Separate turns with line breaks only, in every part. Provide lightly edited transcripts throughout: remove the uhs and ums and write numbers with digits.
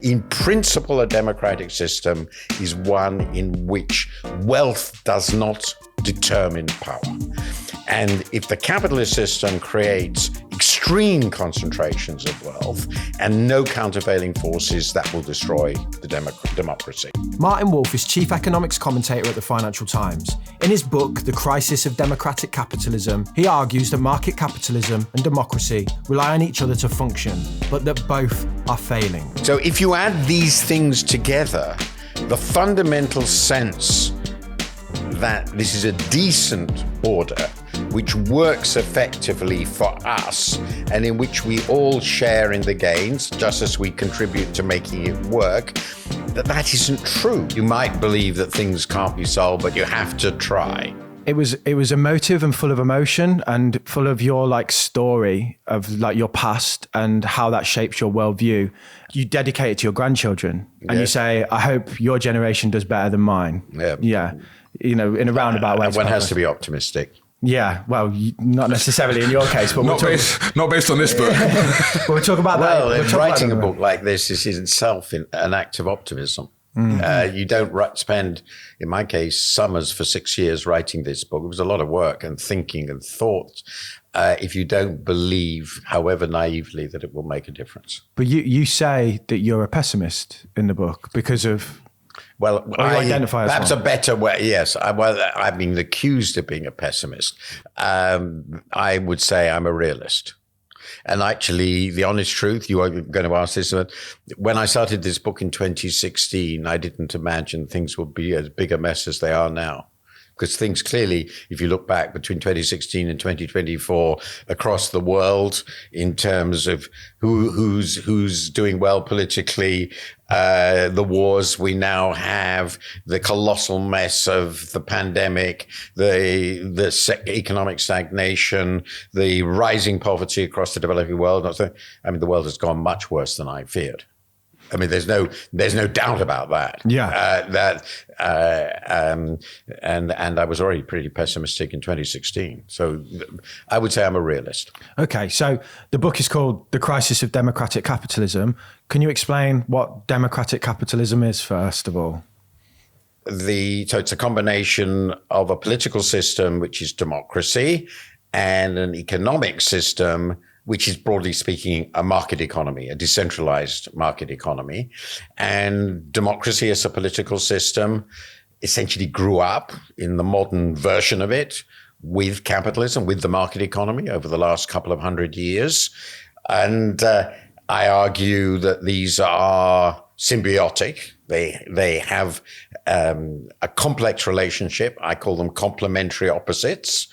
In principle, a democratic system is one in which wealth does not determine power. And if the capitalist system creates extreme concentrations of wealth and no countervailing forces, that will destroy the democracy.
Martin Wolf is Chief Economics Commentator at the Financial Times. In his book, The Crisis of Democratic Capitalism, he argues that market capitalism and democracy rely on each other to function, but that both are failing.
So if you add these things together, the fundamental sense that this is a decent order which works effectively for us and in which we all share in the gains, just as we contribute to making it work, that isn't true. You might believe that things can't be solved, but you have to try.
It was emotive and full of emotion and full of your story of your past and how that shapes your worldview. You dedicate it to your grandchildren and you say, I hope your generation does better than mine. Yeah. In a roundabout way.
One has to be optimistic.
Yeah, well, not necessarily in your case, but
not based on this book.
But we'll talk about that.
Well, writing a book like this is in itself an act of optimism. You don't spend, in my case, summers for 6 years writing this book. It was a lot of work and thinking and thought. If you don't believe, however naively, that it will make a difference.
But you say that you're a pessimist in the book because of...
Well, perhaps
a
better way. Yes, I've been accused of being a pessimist. I would say I'm a realist. And actually, the honest truth, you are going to ask this, when I started this book in 2016, I didn't imagine things would be as big a mess as they are now. Because things clearly, if you look back between 2016 and 2024 across the world in terms of who's doing well politically, the wars we now have, the colossal mess of the pandemic, the economic stagnation, the rising poverty across the developing world. I mean, the world has gone much worse than I feared. I mean, there's no doubt about that.
Yeah.
And I was already pretty pessimistic in 2016. So I would say I'm a realist.
Okay. So the book is called The Crisis of Democratic Capitalism. Can you explain what democratic capitalism is, first of all?
So it's a combination of a political system, which is democracy, and an economic system, which is broadly speaking a market economy, a decentralized market economy. And democracy as a political system essentially grew up in the modern version of it with capitalism, with the market economy over the last couple of 100 years. And I argue that these are symbiotic. They have a complex relationship. I call them complementary opposites.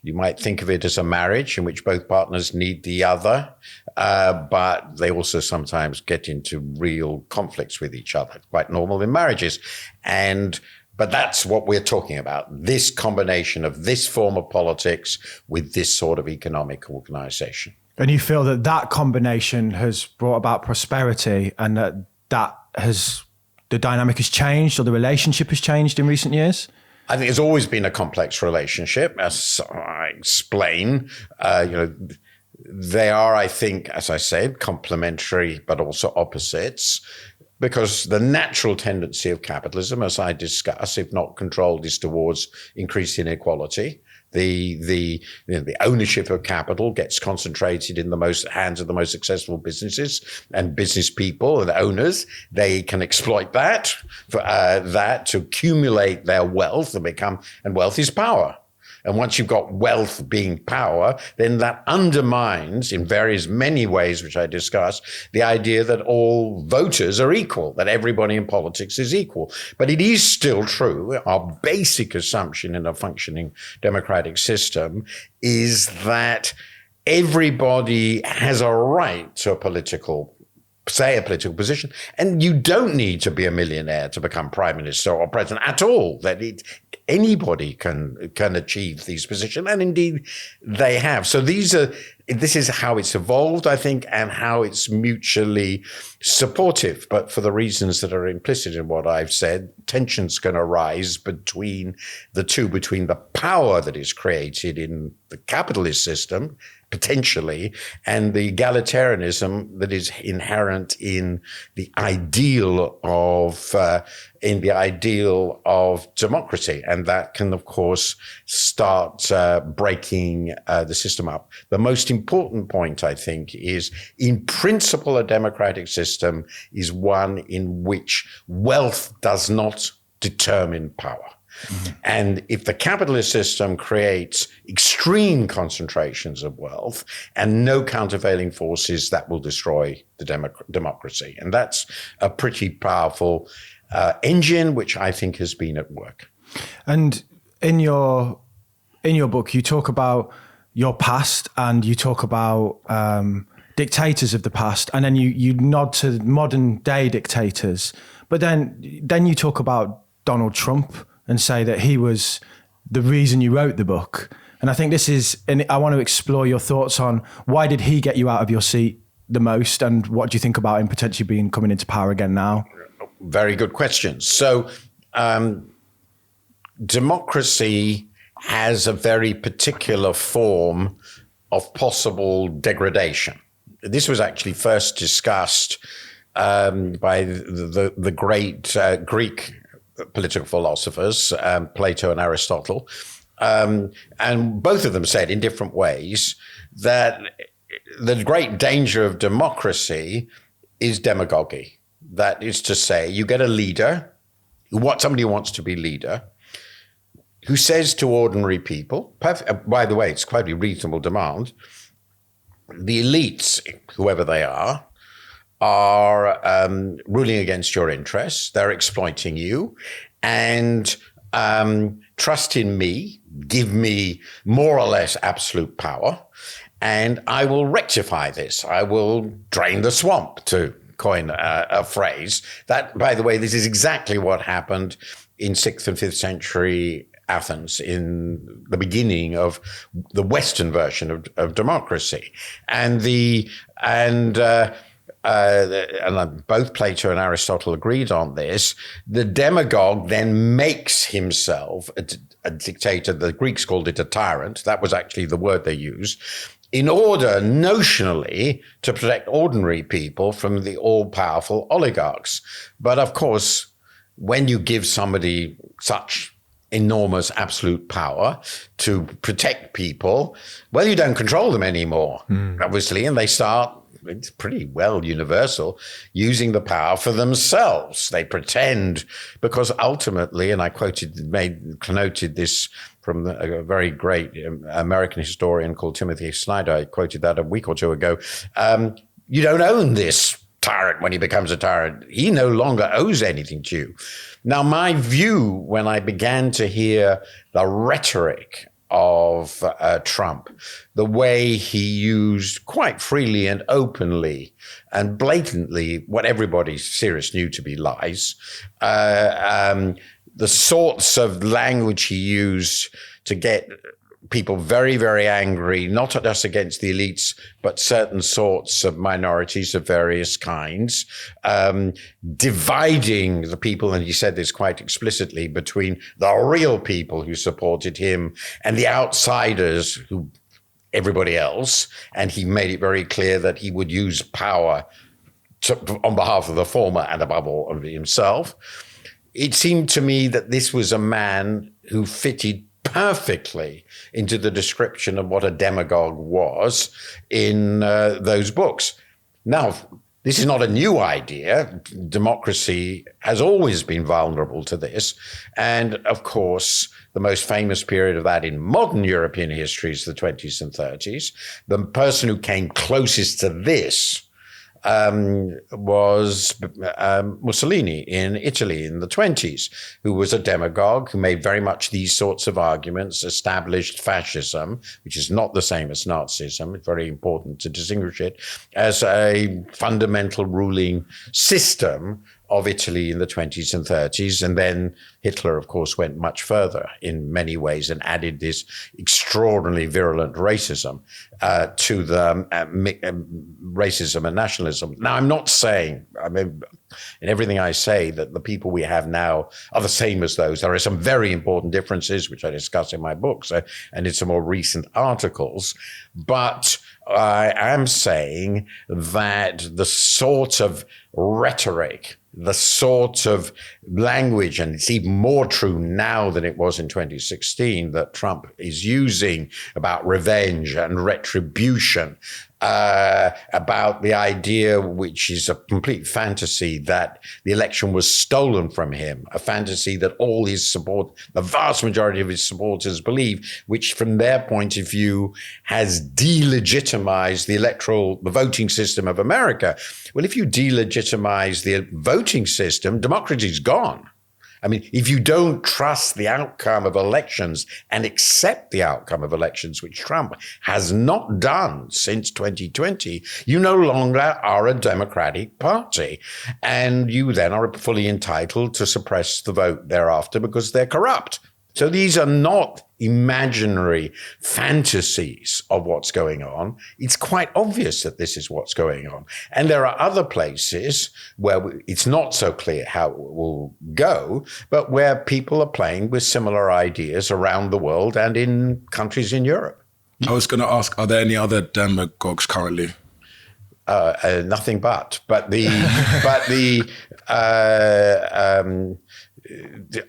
You might think of it as a marriage in which both partners need the other, but they also sometimes get into real conflicts with each other. Quite normal in marriages. But that's what we're talking about, this combination of this form of politics with this sort of economic organization.
And you feel that combination has brought about prosperity and that the dynamic has changed or the relationship has changed in recent years?
I think it's always been a complex relationship, as I explain. They are, I think, as I said, complementary, but also opposites, because the natural tendency of capitalism, as I discuss, if not controlled, is towards increased inequality. The ownership of capital gets concentrated in the hands of the most successful businesses and business people and owners. They can exploit that to accumulate their wealth and wealth is power. And once you've got wealth being power, then that undermines in many ways, which I discuss, the idea that all voters are equal, that everybody in politics is equal. But it is still true. Our basic assumption in a functioning democratic system is that everybody has a right to a political position. And you don't need to be a millionaire to become prime minister or president at all. Anybody can achieve these positions, and indeed they have. So this is how it's evolved, I think, and how it's mutually supportive. But for the reasons that are implicit in what I've said, tension's going to rise between the two, between the power that is created in the capitalist system, potentially, and the egalitarianism that is inherent in the ideal of democracy, and that can, of course, start breaking the system up. The most important point, I think, is in principle, a democratic system is one in which wealth does not determine power. Mm-hmm. And if the capitalist system creates extreme concentrations of wealth and no countervailing forces, that will destroy the democracy. And that's a pretty powerful engine, which I think has been at work.
And in your book, you talk about your past and you talk about dictators of the past, and then you nod to modern day dictators. But then you talk about Donald Trump and say that he was the reason you wrote the book. And I think and I want to explore your thoughts on why did he get you out of your seat the most, and what do you think about him potentially coming into power again now?
Very good questions. So democracy has a very particular form of possible degradation. This was actually first discussed by the great Greek political philosophers, Plato and Aristotle. And both of them said in different ways that the great danger of democracy is demagogy. That is to say, you get a leader, somebody who wants to be leader, who says to ordinary people, by the way, it's quite a reasonable demand, the elites, whoever they are ruling against your interests. They're exploiting you. And trust in me, give me more or less absolute power, and I will rectify this. I will drain the swamp, to coin a phrase. That, by the way, this is exactly what happened in 6th and 5th century Athens, in the beginning of the Western version of democracy. And both Plato and Aristotle agreed on this. The demagogue then makes himself a dictator. The Greeks called it a tyrant. That was actually the word they used, in order notionally to protect ordinary people from the all-powerful oligarchs. But of course, when you give somebody such enormous absolute power to protect people, well, you don't control them anymore, obviously, and they start, it's pretty well universal, using the power for themselves. They pretend, because ultimately, and I noted this from a very great American historian called Timothy Snyder, I quoted that a week or two ago, you don't own this tyrant when he becomes a tyrant. He no longer owes anything to you. Now, my view, when I began to hear the rhetoric of Trump, the way he used quite freely and openly and blatantly what everybody serious knew to be lies, the sorts of language he used to get people very, very angry, not just against the elites, but certain sorts of minorities of various kinds, dividing the people, and he said this quite explicitly, between the real people who supported him and the outsiders, who everybody else. And he made it very clear that he would use power on behalf of the former and above all of himself. It seemed to me that this was a man who fitted perfectly into the description of what a demagogue was in those books. Now, this is not a new idea. Democracy has always been vulnerable to this. And of course, the most famous period of that in modern European history is the 20s and 30s. The person who came closest to this was Mussolini in Italy in the 20s, who was a demagogue who made very much these sorts of arguments, established fascism, which is not the same as Nazism, it's very important to distinguish it, as a fundamental ruling system of Italy in the 20s and 30s. And then Hitler, of course, went much further in many ways and added this extraordinarily virulent racism to the racism and nationalism. Now, I'm not saying, in everything I say, that the people we have now are the same as those. There are some very important differences, which I discuss in my books and in some more recent articles. But I am saying that the sort of rhetoric, the sort of language, and it's even more true now than it was in 2016, that Trump is using about revenge and retribution, about the idea, which is a complete fantasy, that the election was stolen from him, a fantasy that all his support, the vast majority of his supporters believe, which from their point of view has delegitimized the voting system of America. Well, if you delegitimize the voting system, democracy's gone. I mean, if you don't trust the outcome of elections and accept the outcome of elections, which Trump has not done since 2020, you no longer are a democratic party. And you then are fully entitled to suppress the vote thereafter because they're corrupt. So these are not imaginary fantasies of what's going on. It's quite obvious that this is what's going on. And there are other places where it's not so clear how it will go, but where people are playing with similar ideas around the world and in countries in Europe.
I was going to ask, are there any other demagogues currently?
Nothing but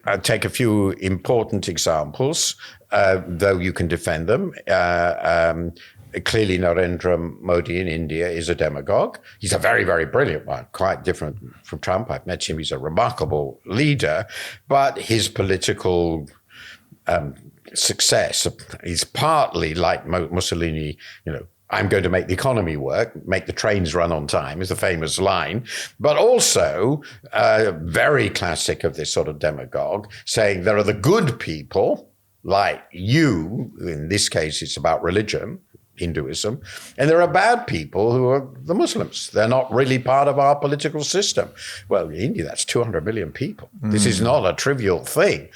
I'll take a few important examples, though you can defend them. Clearly, Narendra Modi in India is a demagogue. He's a very, very brilliant one, quite different from Trump. I've met him. He's a remarkable leader, but his political success is partly like Mussolini, I'm going to make the economy work, make the trains run on time is a famous line, but also very classic of this sort of demagogue, saying there are the good people like you, in this case it's about religion, Hinduism, and there are bad people who are the Muslims. They're not really part of our political system. Well, in India, that's 200 million people. This is not a trivial thing.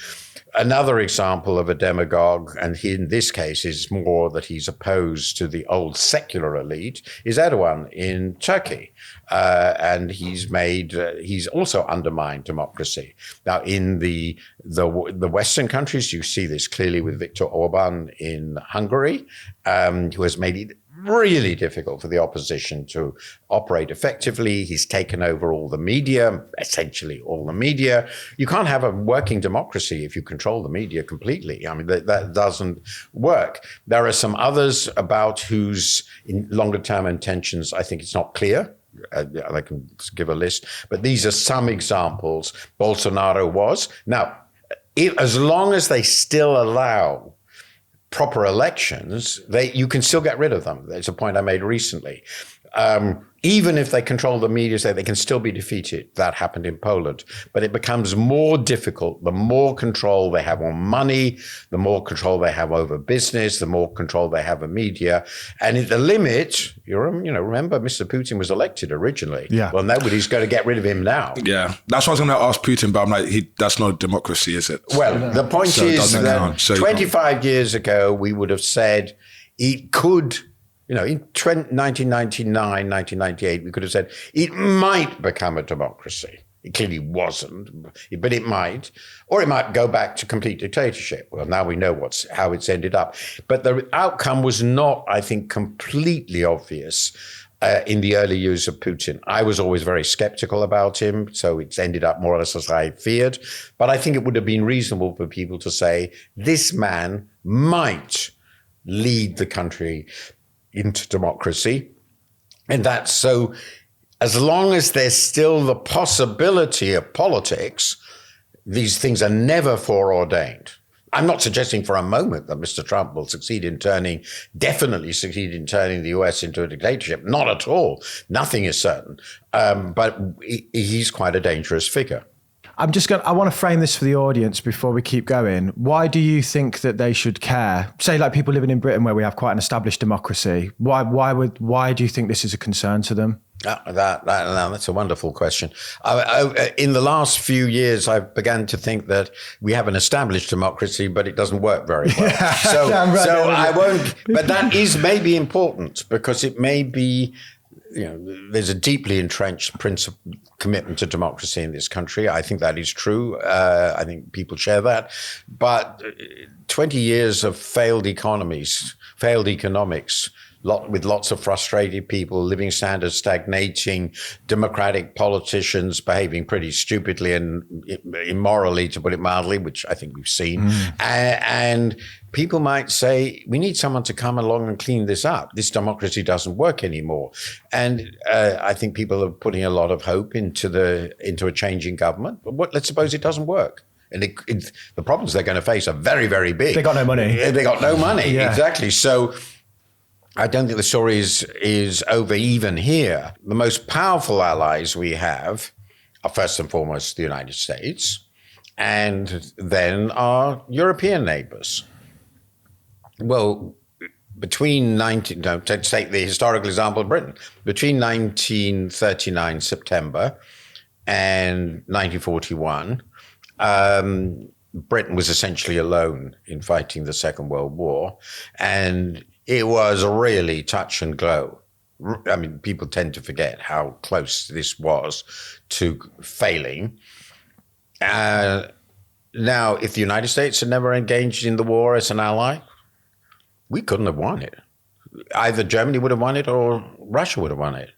Another example of a demagogue, and he, in this case, is more that he's opposed to the old secular elite, is Erdogan in Turkey. And he's also undermined democracy. Now, in the Western countries, you see this clearly with Viktor Orban in Hungary, who has made it really difficult for the opposition to operate effectively. He's taken over all the media, essentially all the media. You can't have a working democracy if you control the media completely. I mean, that doesn't work. There are some others about whose longer term intentions I think it's not clear. I can give a list, but these are some examples. Bolsonaro was. Now, as long as they still allow proper elections, you can still get rid of them. There's a point I made recently. Even if they control the media, they can still be defeated. That happened in Poland. But it becomes more difficult the more control they have on money, the more control they have over business, the more control they have of media. And at the limit, remember Mr. Putin was elected originally.
Yeah.
Well, nobody's going to get rid of him now.
Yeah. That's what I was going to ask Putin, but I'm like, that's not a democracy, is it?
Well, the point is that 25 years ago, we would have said it could... in 1999, 1998, we could have said it might become a democracy. It clearly wasn't, but it might. Or it might go back to complete dictatorship. Well, now we know how it's ended up. But the outcome was not, I think, completely obvious in the early years of Putin. I was always very skeptical about him, so it's ended up more or less as I feared. But I think it would have been reasonable for people to say, this man might lead the country into democracy. And that's so, as long as there's still the possibility of politics, these things are never foreordained. I'm not suggesting for a moment that Mr. Trump will definitely succeed in turning the US into a dictatorship. Not at all. Nothing is certain. But he's quite a dangerous figure.
I want to frame this for the audience before we keep going. Why do you think that they should care? Say like people living in Britain where we have quite an established democracy. Why do you think this is a concern to them?
That's a wonderful question. In the last few years, I've begun to think that we have an established democracy, but it doesn't work very well. I won't, but that is maybe important because it may be, there's a deeply entrenched commitment to democracy in this country. I think that is true. I think people share that. But 20 years of failed economics with lots of frustrated people, living standards stagnating, democratic politicians behaving pretty stupidly and immorally, to put it mildly, which I think we've seen. And people might say, we need someone to come along and clean this up. This democracy doesn't work anymore. And I think people are putting a lot of hope into a changing government. But let's suppose it doesn't work. And the problems they're going to face are very, very big.
They got no money.
They got no money,
Yeah.
exactly. So I don't think the story is over even here. The most powerful allies we have are first and foremost the United States, and then our European neighbors. Well, let's take the historical example of Britain. Between 1939 September and 1941, Britain was essentially alone in fighting the Second World War, and it was really touch and go. I mean, people tend to forget how close this was to failing. Now, if the United States had never engaged in the war as an ally, we couldn't have won it. Either Germany would have won it or Russia would have won it.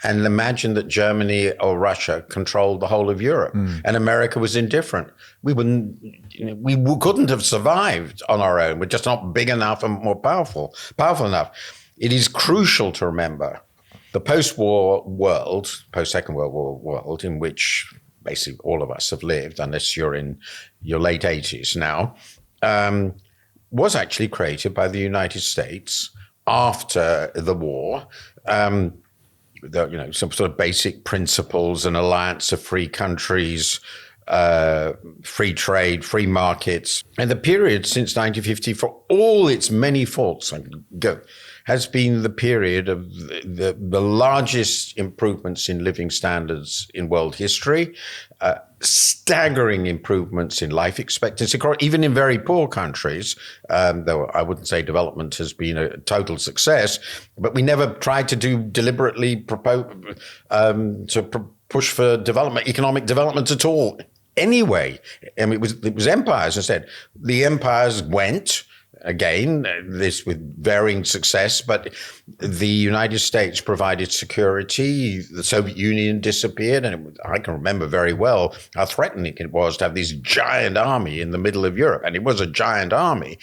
And imagine that Germany or Russia controlled the whole of Europe and America was indifferent. We couldn't have survived on our own. We're just not big enough and more powerful enough. It is crucial to remember the post-war world, post-Second World War world, in which basically all of us have lived, unless you're in your late 80s now, was actually created by the United States after the war. Some sort of basic principles, an alliance of free countries, free trade, free markets. And the period since 1950, for all its many faults, has been the period of the largest improvements in living standards in world history, staggering improvements in life expectancy, even in very poor countries, though I wouldn't say development has been a total success, but we never tried to deliberately push for economic development at all. Anyway, I mean, it was empires instead. The empires went. Again, this with varying success, but the United States provided security. The Soviet Union disappeared, and I can remember very well how threatening it was to have this giant army in the middle of Europe, and it was a giant army.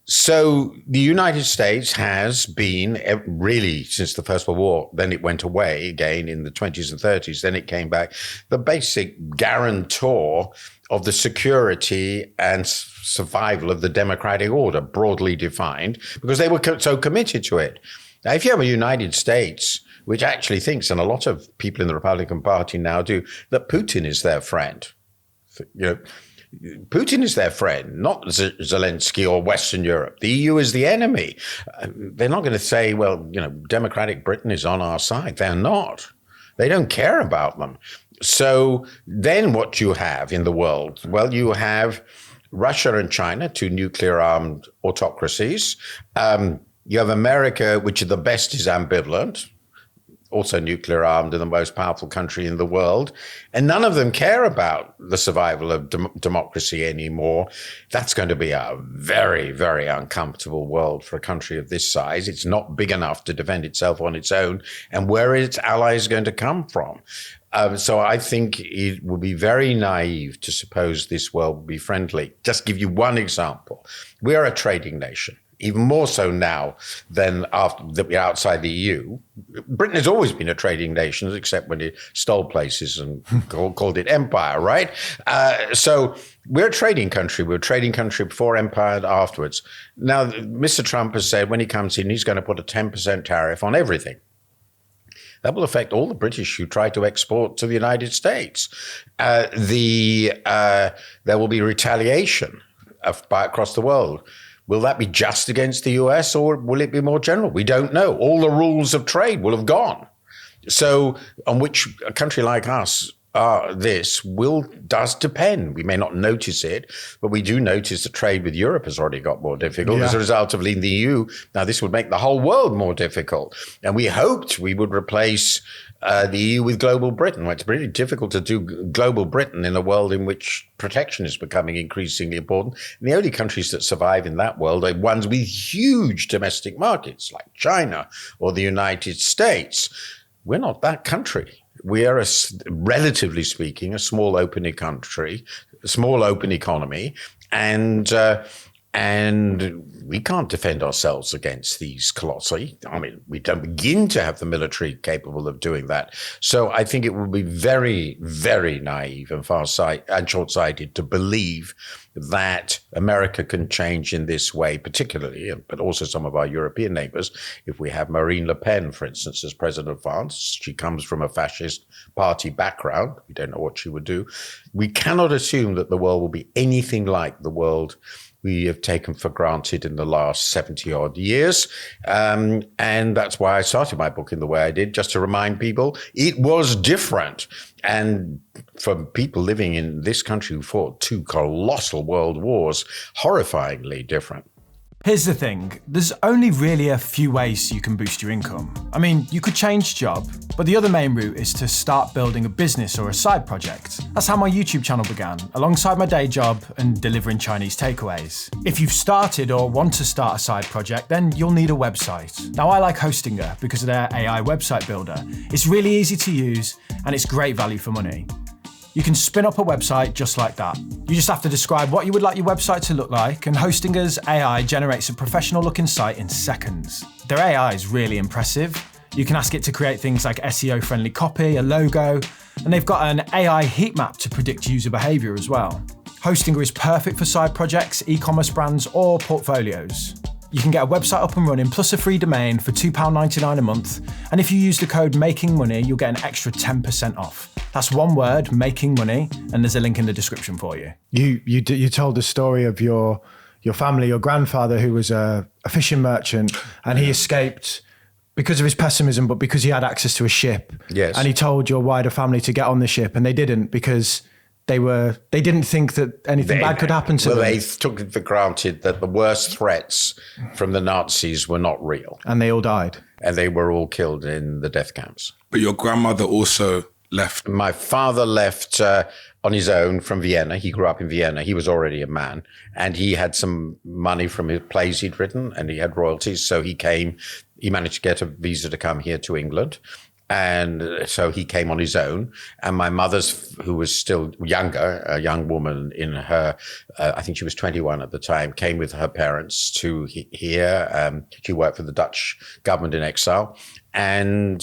So the United States has been really, since the First World War, then it went away again in the 20s and 30s, then it came back, the basic guarantor of the security and survival of the democratic order, broadly defined, because they were so committed to it. Now, if you have a United States which actually thinks, and a lot of people in the Republican Party now do, that Putin is their friend, Putin is their friend, not Zelensky or Western Europe. The EU is the enemy. They're not going to say, well, democratic Britain is on our side. They're not. They don't care about them. So then what you have in the world? Well, you have Russia and China, two nuclear-armed autocracies. You have America, which at the best is ambivalent, also nuclear-armed and the most powerful country in the world. And none of them care about the survival of democracy anymore. That's going to be a very, very uncomfortable world for a country of this size. It's not big enough to defend itself on its own. And where are its allies going to come from? So I think it would be very naive to suppose this world will be friendly. Just give you one example. We are a trading nation, even more so now than after that we're outside the EU. Britain has always been a trading nation, except when it stole places and called it empire, right? So we're a trading country. We're a trading country before empire and afterwards. Now, Mr. Trump has said when he comes in, he's going to put a 10% tariff on everything. That will affect all the British who try to export to the United States. There will be retaliation across the world. Will that be just against the US or will it be more general? We don't know. All the rules of trade will have gone. So on which a country like us this does depend. We may not notice it, but we do notice the trade with Europe has already got more difficult as a result of leaving the EU. Now, this would make the whole world more difficult. And we hoped we would replace the EU with global Britain. Well, it's really difficult to do global Britain in a world in which protection is becoming increasingly important. And the only countries that survive in that world are ones with huge domestic markets like China or the United States. We're not that country. We are, relatively speaking, a small open country, a small open economy, and we can't defend ourselves against these colossi. I mean, we don't begin to have the military capable of doing that. So I think it would be very, very naive and short-sighted to believe that America can change in this way, particularly, but also some of our European neighbors. If we have Marine Le Pen, for instance, as president of France, she comes from a fascist party background. We don't know what she would do. We cannot assume that the world will be anything like the world we have taken for granted in the last 70 odd years. And that's why I started my book in the way I did, just to remind people it was different. And for people living in this country who fought two colossal world wars, horrifyingly different.
Here's the thing, there's only really a few ways you can boost your income. I mean, you could change job, but the other main route is to start building a business or a side project. That's how my YouTube channel began, alongside my day job and delivering Chinese takeaways. If you've started or want to start a side project, then you'll need a website. Now, I like Hostinger because of their AI website builder. It's really easy to use and it's great value for money. You can spin up a website just like that. You just have to describe what you would like your website to look like, and Hostinger's AI generates a professional-looking site in seconds. Their AI is really impressive. You can ask it to create things like SEO-friendly copy, a logo, and they've got an AI heat map to predict user behavior as well. Hostinger is perfect for side projects, e-commerce brands, or portfolios. You can get a website up and running plus a free domain for £2.99 a month, and if you use the code MAKINGMONEY, you'll get an extra 10% off. That's one word, making money, and there's a link in the description for you. You told the story of your family, your grandfather who was a fishing merchant, and he escaped because of his pessimism, but because he had access to a ship.
Yes.
And he told your wider family to get on the ship, and they didn't because they didn't think that anything bad could happen to them.
They took it for granted that the worst threats from the Nazis were not real.
And they all died.
And they were all killed in the death camps.
But your grandmother also left.
My father left on his own from Vienna. He grew up in Vienna. He was already a man. And he had some money from his plays he'd written, and he had royalties. So he managed to get a visa to come here to England. And so he came on his own. And my mother's, who was still younger, a young woman in her, I think she was 21 at the time, came with her parents to here. She worked for the Dutch government in exile. And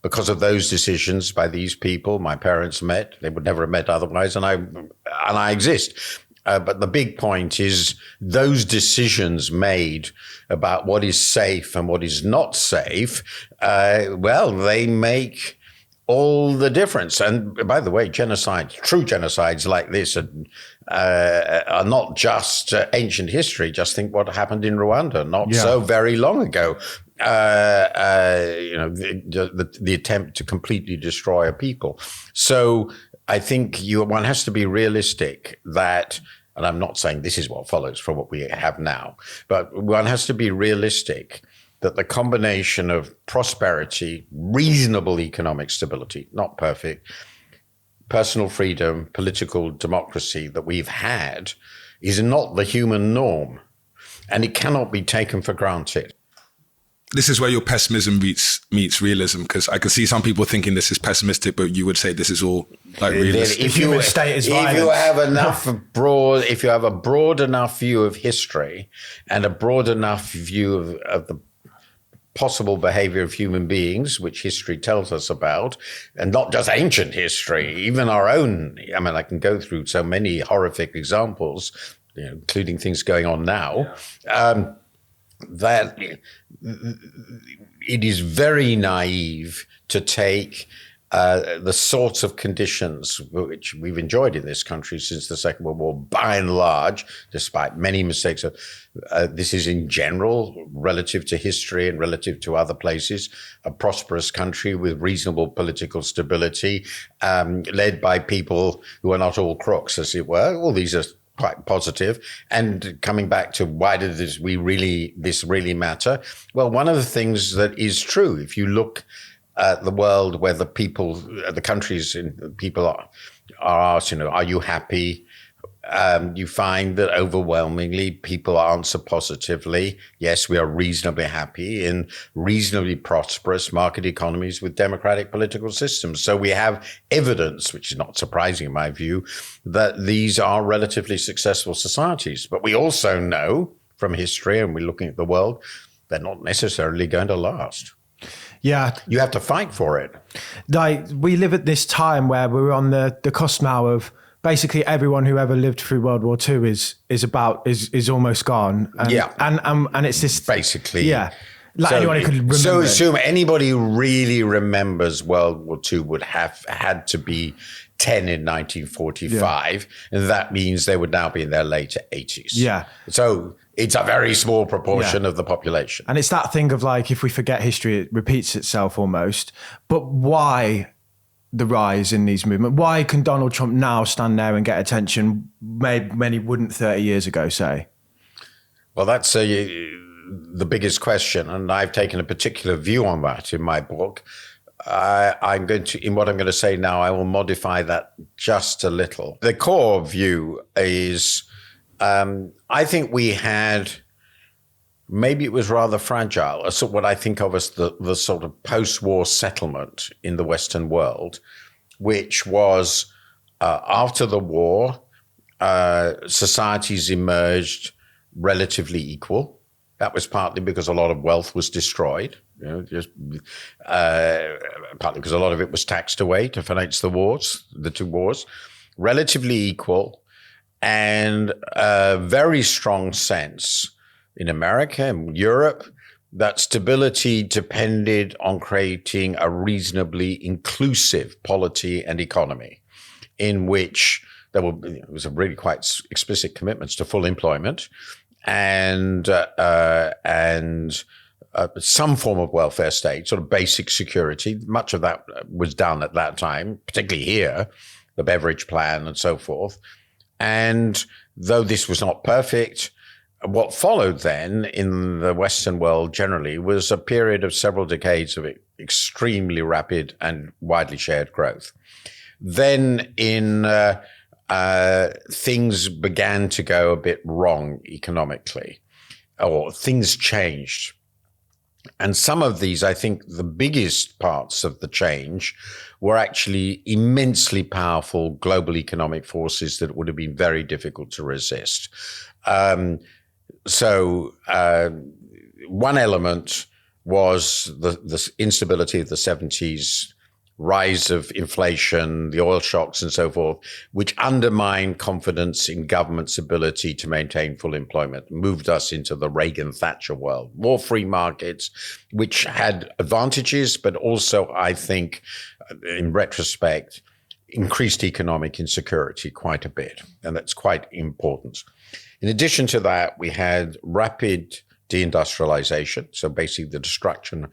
because of those decisions by these people, my parents met. They would never have met otherwise, and I exist. But the big point is those decisions made about what is safe and what is not safe, they make all the difference. And by the way, true genocides like this are not just ancient history. Just think what happened in Rwanda not so very long ago. The attempt to completely destroy a people. So I think one has to be realistic that, and I'm not saying this is what follows from what we have now, but one has to be realistic that the combination of prosperity, reasonable economic stability, not perfect, personal freedom, political democracy that we've had is not the human norm, and it cannot be taken for granted.
This is where your pessimism meets realism, because I can see some people thinking this is pessimistic, but you would say this is all like realistic.
The human state is violent.
If you have a broad enough view of history and a broad enough view of the possible behavior of human beings, which history tells us about, and not just ancient history, even our own. I mean, I can go through so many horrific examples, including things going on now. That it is very naive to take the sorts of conditions which we've enjoyed in this country since the Second World War, by and large, despite many mistakes, this is in general, relative to history and relative to other places, a prosperous country with reasonable political stability, led by people who are not all crooks, as it were. All these are quite positive. And coming back to why did this really matter? Well, one of the things that is true, if you look at the world where the countries and people are asked, are you happy? You find that overwhelmingly people answer positively. Yes, we are reasonably happy in reasonably prosperous market economies with democratic political systems. So we have evidence, which is not surprising in my view, that these are relatively successful societies. But we also know from history, and we're looking at the world, they're not necessarily going to last.
Yeah.
You have to fight for it.
Like, we live at this time where we're on the cusp now of basically everyone who ever lived through World War II is almost gone. And,
yeah.
And it's this
basically.
Yeah. Like anyone who could remember.
So assume anybody who really remembers World War II would have had to be 10 in 1945. Yeah. And that means they would now be in their later 80s.
Yeah.
So it's a very small proportion of the population.
And it's that thing of like, if we forget history, it repeats itself almost. But why the rise in these movements? Why can Donald Trump now stand there and get attention many wouldn't 30 years ago, say?
Well, that's the biggest question. And I've taken a particular view on that in my book. In what I'm going to say now, I will modify that just a little. The core view is, I think we had, maybe it was rather fragile, so what I think of as the sort of post-war settlement in the Western world, which was after the war, societies emerged relatively equal. That was partly because a lot of wealth was destroyed, partly because a lot of it was taxed away to finance the two wars, relatively equal. And a very strong sense in America and Europe that stability depended on creating a reasonably inclusive polity and economy in which there was a really quite explicit commitments to full employment and some form of welfare state, sort of basic security. Much of that was done at that time, particularly here, the Beveridge Plan and so forth. And though this was not perfect, what followed then in the Western world generally was a period of several decades of extremely rapid and widely shared growth. Then things began to go a bit wrong economically, or things changed. And some of these, I think the biggest parts of the change were actually immensely powerful global economic forces that would have been very difficult to resist. So one element was the instability of the 70s, rise of inflation, the oil shocks and so forth, which undermined confidence in government's ability to maintain full employment, moved us into the Reagan-Thatcher world. More free markets, which had advantages, but also, I think, in retrospect, increased economic insecurity quite a bit. And that's quite important. In addition to that, we had rapid deindustrialization, so basically the destruction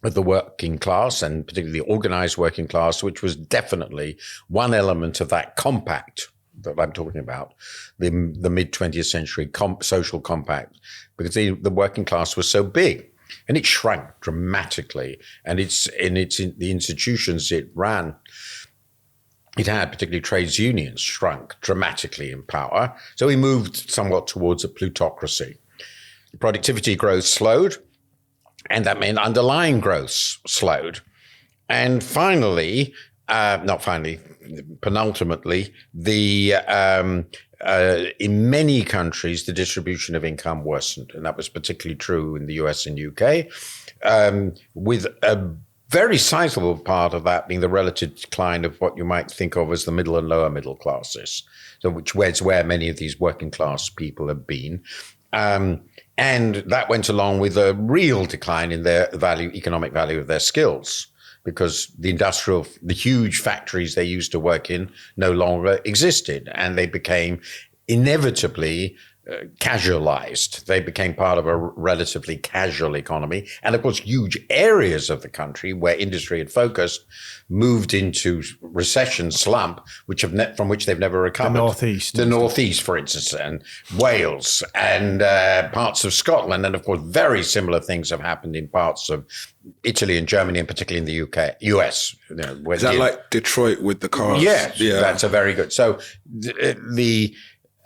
of the working class, and particularly the organized working class, which was definitely one element of that compact that I'm talking about, the mid-20th century social compact, because the working class was so big and it shrank dramatically. And the institutions it ran, it had, particularly trades unions, shrunk dramatically in power. So we moved somewhat towards a plutocracy. Productivity growth slowed, and that meant underlying growth slowed. And penultimately, in many countries, the distribution of income worsened. And that was particularly true in the US and UK, with a very sizable part of that being the relative decline of what you might think of as the middle and lower middle classes, so which is where many of these working class people have been. And that went along with a real decline in their economic value of their skills, because the huge factories they used to work in no longer existed, and they became inevitably casualized. They became part of a relatively casual economy. And of course, huge areas of the country where industry had focused moved into recession slump, from which they've never recovered.
The
Northeast, for instance, and Wales and parts of Scotland. And of course, very similar things have happened in parts of Italy and Germany, and particularly in the US.
Is that like Detroit with the cars?
Yes, yeah. That's a very good. So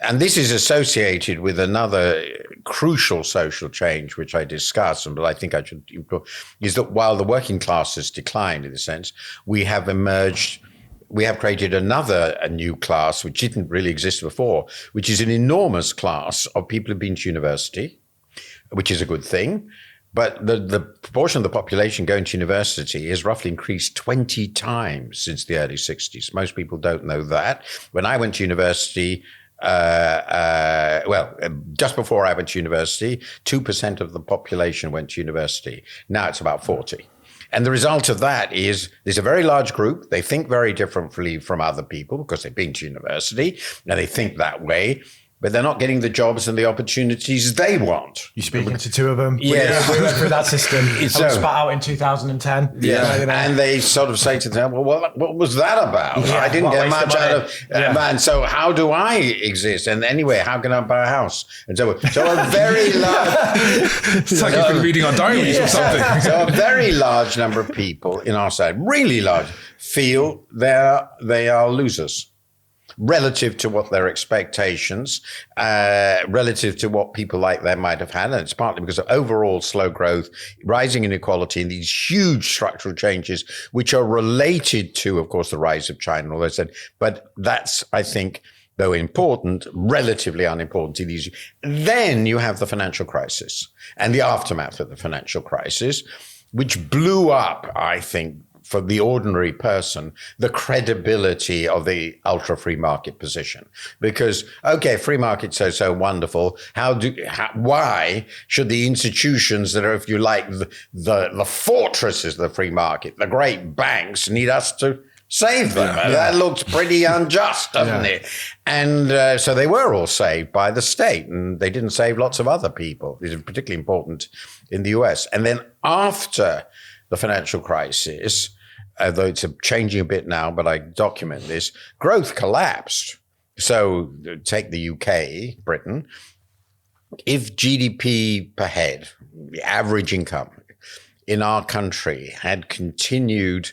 and this is associated with another crucial social change, which I discuss, but I think I should, is that while the working class has declined in a sense, we have created a new class, which didn't really exist before, which is an enormous class of people who've been to university, which is a good thing. But the proportion of the population going to university has roughly increased 20 times since the early 60s. Most people don't know that. When I went to university, just before I went to university, 2% of the population went to university. Now it's about 40. And the result of that is there's a very large group. They think very differently from other people because they've been to university and they think that way, but they're not getting the jobs and the opportunities they want.
You're speaking to two of them.
Yes.
We went through that system. I was spat out in 2010.
Yeah. And they sort of say to them, well, what was that about? Yeah, I didn't get much out of man. So how do I exist? And anyway, how can I buy a house? And so a very large...
It's like you've been reading our diaries or something.
So a very large number of people in our side, really large, feel they are losers relative to what their expectations, relative to what people like them might have had. And it's partly because of overall slow growth, rising inequality, and these huge structural changes, which are related to, of course, the rise of China and all that. But that's, I think, though important, relatively unimportant to these. Then you have the financial crisis and the aftermath of the financial crisis, which blew up, I think, for the ordinary person, the credibility of the ultra-free market position. Because, okay, free market's so wonderful. Why should the institutions that are, if you like, the fortresses of the free market, the great banks, need us to save them? Yeah. That looks pretty unjust, doesn't it? And so they were all saved by the state, and they didn't save lots of other people. This is particularly important in the US. And then after the financial crisis, though it's changing a bit now, but I document this, growth collapsed. So take the UK, Britain. If GDP per head, the average income in our country had continued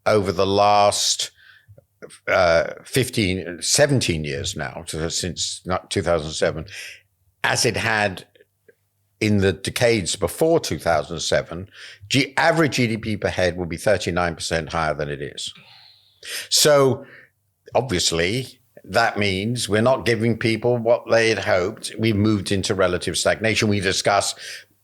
over the last 17 years now, since 2007, as it had in the decades before 2007, average GDP per head will be 39% higher than it is. So obviously, that means we're not giving people what they had hoped. We've moved into relative stagnation. We discuss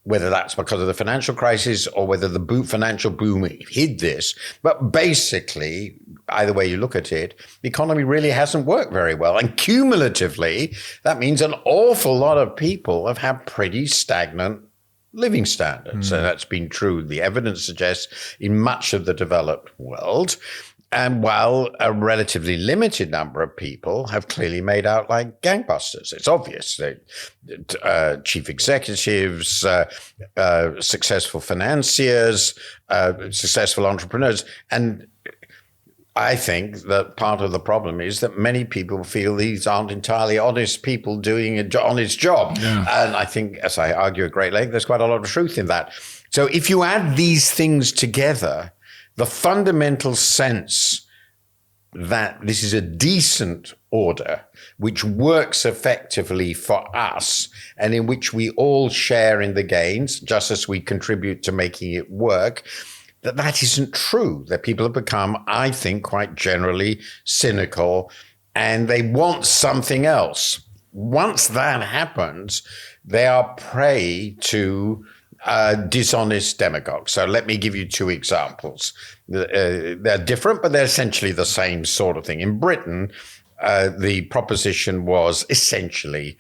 whether that's because of the financial crisis or whether the financial boom hid this. But basically, either way you look at it, the economy really hasn't worked very well. And cumulatively, that means an awful lot of people have had pretty stagnant living standards. And that's been true. The evidence suggests in much of the developed world. And while a relatively limited number of people have clearly made out like gangbusters, it's obvious. Chief executives, successful financiers, successful entrepreneurs. And I think that part of the problem is that many people feel these aren't entirely honest people doing an honest job. Yeah. And I think, as I argue at great length, there's quite a lot of truth in that. So if you add these things together, the fundamental sense that this is a decent order which works effectively for us and in which we all share in the gains, just as we contribute to making it work, that isn't true. That people have become, I think, quite generally cynical, and they want something else. Once that happens, they are prey to dishonest demagogues. So let me give you two examples. They're different, but they're essentially the same sort of thing. In Britain, the proposition was essentially,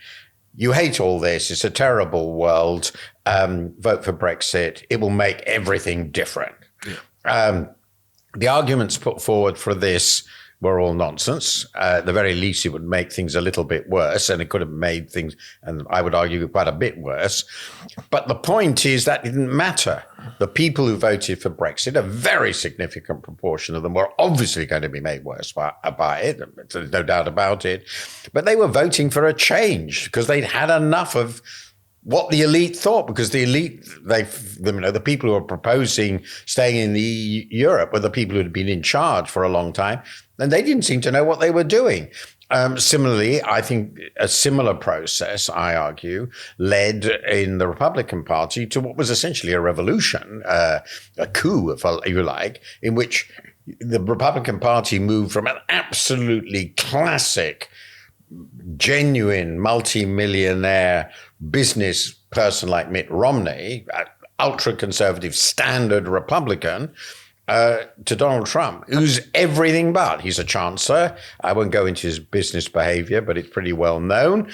you hate all this, it's a terrible world, vote for Brexit, it will make everything different. Yeah. the arguments put forward for this were all nonsense. At the very least, it would make things a little bit worse, and it could have made things, and I would argue, quite a bit worse. But the point is that didn't matter. The people who voted for Brexit, a very significant proportion of them, were obviously going to be made worse by it. There's no doubt about it. But they were voting for a change because they'd had enough of what the elite thought, because the elite, the people who were proposing staying in the Europe were the people who had been in charge for a long time, and they didn't seem to know what they were doing. Similarly, I think a similar process, I argue, led in the Republican Party to what was essentially a revolution, a coup, if you like, in which the Republican Party moved from an absolutely classic, genuine multi-millionaire business person like Mitt Romney, ultra-conservative standard Republican, to Donald Trump, who's everything but. He's a chancellor. I won't go into his business behavior, but it's pretty well known.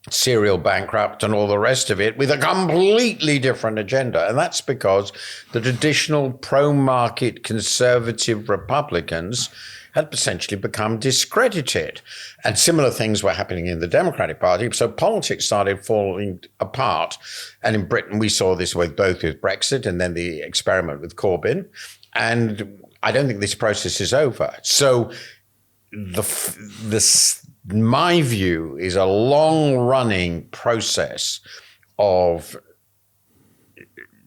Serial bankrupt and all the rest of it, with a completely different agenda. And that's because the traditional pro-market conservative Republicans had essentially become discredited. And similar things were happening in the Democratic Party. So politics started falling apart. And in Britain, we saw this both with Brexit and then the experiment with Corbyn. And I don't think this process is over. So my view is a long-running process of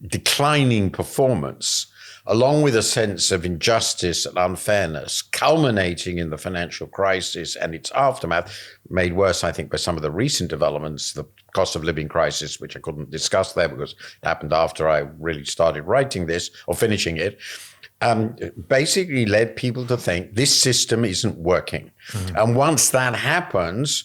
declining performance, along with a sense of injustice and unfairness, culminating in the financial crisis and its aftermath, made worse, I think, by some of the recent developments, the cost of living crisis, which I couldn't discuss there because it happened after I really started writing this or finishing it, basically led people to think this system isn't working. Mm-hmm. And once that happens,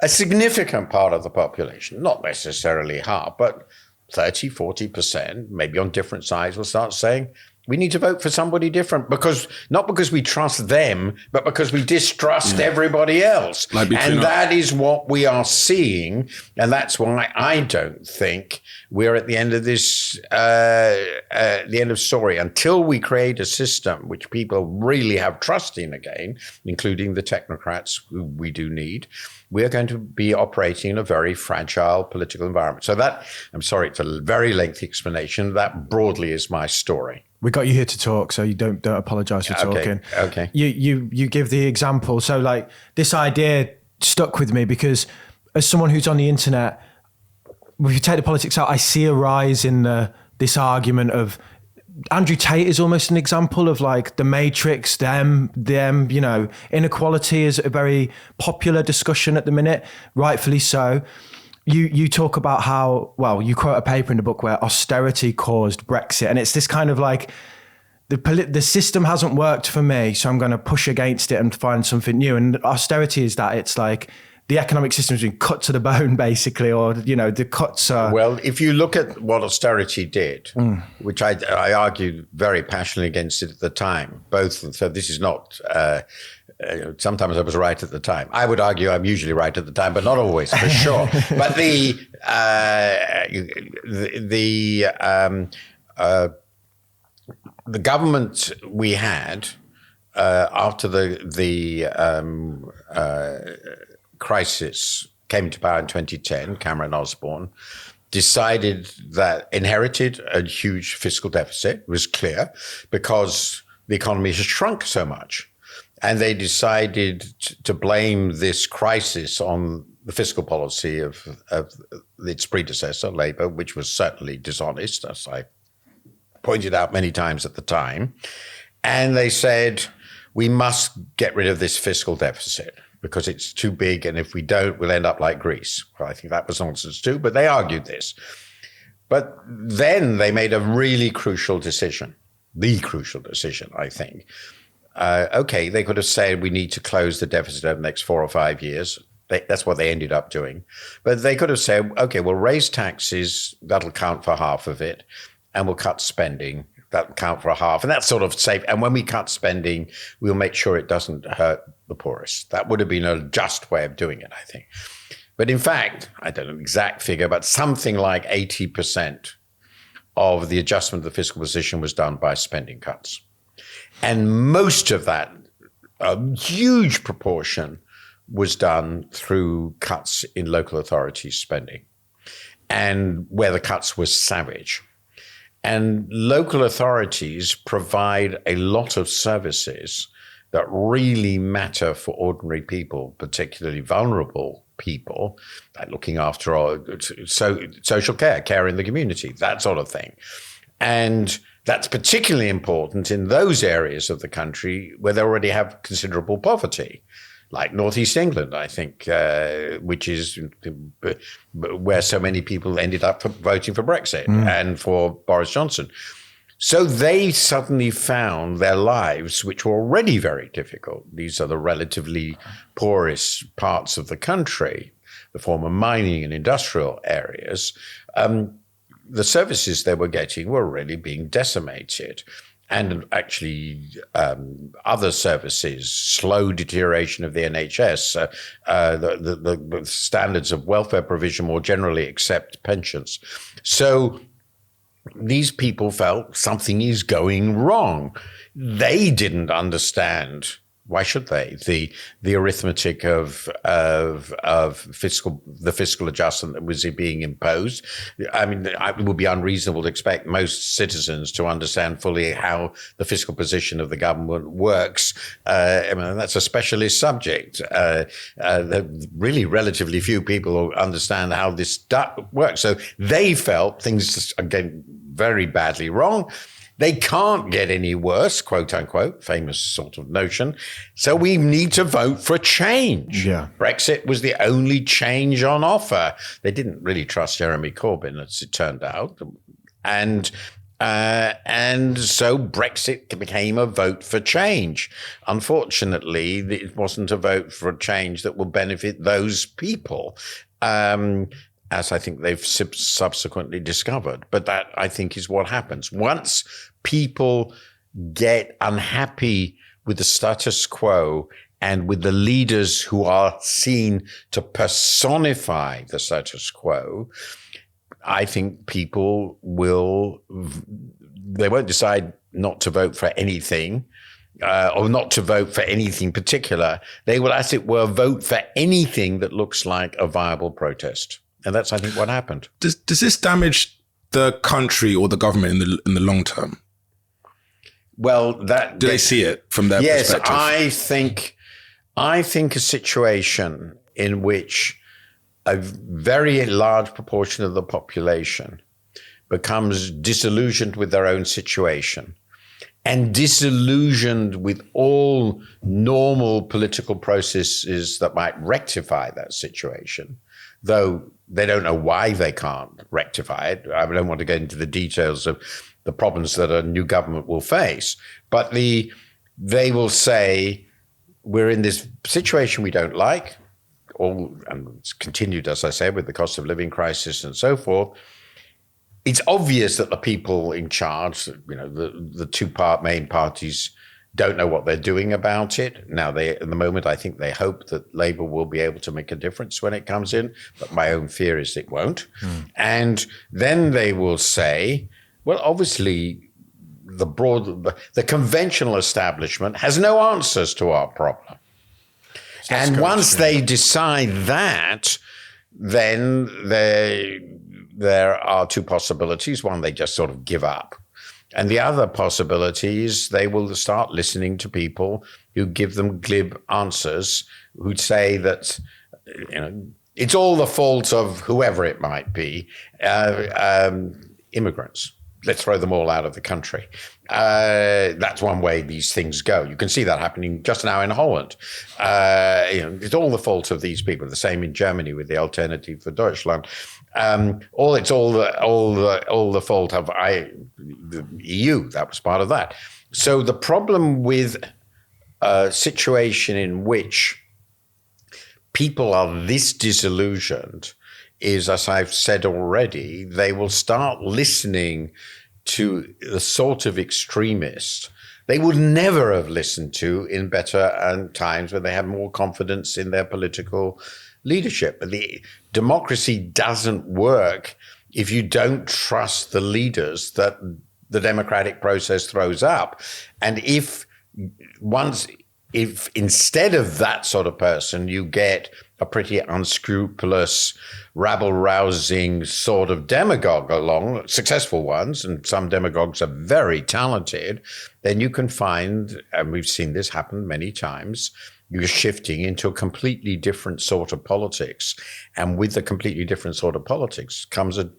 a significant part of the population, not necessarily half, but 30, 40%, maybe on different sides, will start saying, we need to vote for somebody different, because not because we trust them, but because we distrust everybody else. And that is what we are seeing. And that's why I don't think we're at the end of this, the end of story, until we create a system which people really have trust in again, including the technocrats who we do need. We're going to be operating in a very fragile political environment. So that, I'm sorry, it's a very lengthy explanation. That broadly is my story.
We got you here to talk, so you don't apologize for talking.
Okay.
You give the example. So like this idea stuck with me because as someone who's on the internet, if you take the politics out, I see a rise in this argument of Andrew Tate is almost an example of like the matrix, them, inequality is a very popular discussion at the minute, rightfully so. You talk about how, you quote a paper in the book where austerity caused Brexit. And it's this kind of like, the system hasn't worked for me, so I'm going to push against it and find something new. And austerity is that it's like the economic system has been cut to the bone, basically, or, the cuts are...
Well, if you look at what austerity did, which I argued very passionately against it at the time, so this is not... sometimes I was right at the time. I would argue I'm usually right at the time, but not always, for sure. But the government we had after the crisis came to power in 2010, Cameron Osborne, inherited a huge fiscal deficit. It was clear because the economy has shrunk so much. And they decided to blame this crisis on the fiscal policy of its predecessor, Labour, which was certainly dishonest, as I pointed out many times at the time. And they said, we must get rid of this fiscal deficit because it's too big, and if we don't, we'll end up like Greece. Well, I think that was nonsense too, but they argued this. But then they made a really crucial decision, the crucial decision, I think. They could have said we need to close the deficit over the next 4 or 5 years. That's what they ended up doing. But they could have said, okay, we'll raise taxes, that'll count for half of it, and we'll cut spending, that'll count for a half, and that's sort of safe. And when we cut spending, we'll make sure it doesn't hurt the poorest. That would have been a just way of doing it, I think. But in fact, I don't know the exact figure, but something like 80% of the adjustment of the fiscal position was done by spending cuts. And most of that, a huge proportion, was done through cuts in local authorities' spending, and where the cuts were savage. And local authorities provide a lot of services that really matter for ordinary people, particularly vulnerable people, like looking after social care in the community, that sort of thing. And that's particularly important in those areas of the country where they already have considerable poverty, like Northeast England, I think, which is where so many people ended up voting for Brexit and for Boris Johnson. So they suddenly found their lives, which were already very difficult. These are the relatively poorest parts of the country, the former mining and industrial areas. The services they were getting were really being decimated. And actually, other services, slow deterioration of the NHS, the standards of welfare provision more generally, except pensions. So these people felt something is going wrong. They didn't understand. Why should they? The arithmetic of the fiscal adjustment that was being imposed. I mean, it would be unreasonable to expect most citizens to understand fully how the fiscal position of the government works. I mean, that's a specialist subject. Really, relatively few people understand how this works. So they felt things are getting very badly wrong. They can't get any worse, quote unquote, famous sort of notion. So we need to vote for change.
Yeah.
Brexit was the only change on offer. They didn't really trust Jeremy Corbyn, as it turned out. And so Brexit became a vote for change. Unfortunately, it wasn't a vote for change that will benefit those people. As I think they've subsequently discovered. But that, I think, is what happens. Once people get unhappy with the status quo and with the leaders who are seen to personify the status quo, I think people they won't decide not to vote for anything, or not to vote for anything particular. They will, as it were, vote for anything that looks like a viable protest. And that's, I think, what happened.
Does this damage the country or the government in the long term?
Well,
do they see it from their perspective?
Yes, I think a situation in which a very large proportion of the population becomes disillusioned with their own situation and disillusioned with all normal political processes that might rectify that situation, though they don't know why they can't rectify it. I don't want to get into the details of the problems that a new government will face, but they will say, we're in this situation we don't like, and it's continued, as I said, with the cost of living crisis and so forth. It's obvious that the people in charge, the two main parties, don't know what they're doing about it. Now, at the moment, I think they hope that Labour will be able to make a difference when it comes in, but my own fear is it won't. And then they will say, well, obviously, the conventional establishment has no answers to our problem. And once they decide that, then there are two possibilities. One, they just sort of give up. And the other possibility is they will start listening to people who give them glib answers, who'd say that, it's all the fault of whoever it might be, immigrants. Let's throw them all out of the country. That's one way these things go. You can see that happening just now in Holland. It's all the fault of these people. The same in Germany with the Alternative for Deutschland. It's all the fault of the EU. That was part of that. So the problem with a situation in which people are this disillusioned is, as I've said already, they will start listening to the sort of extremists they would never have listened to in better times when they had more confidence in their political leadership. The democracy doesn't work if you don't trust the leaders that the democratic process throws up. And if instead of that sort of person, you get a pretty unscrupulous, rabble-rousing sort of demagogue along, successful ones, and some demagogues are very talented, then you can find, and we've seen this happen many times, you're shifting into a completely different sort of politics. And with the completely different sort of politics comes a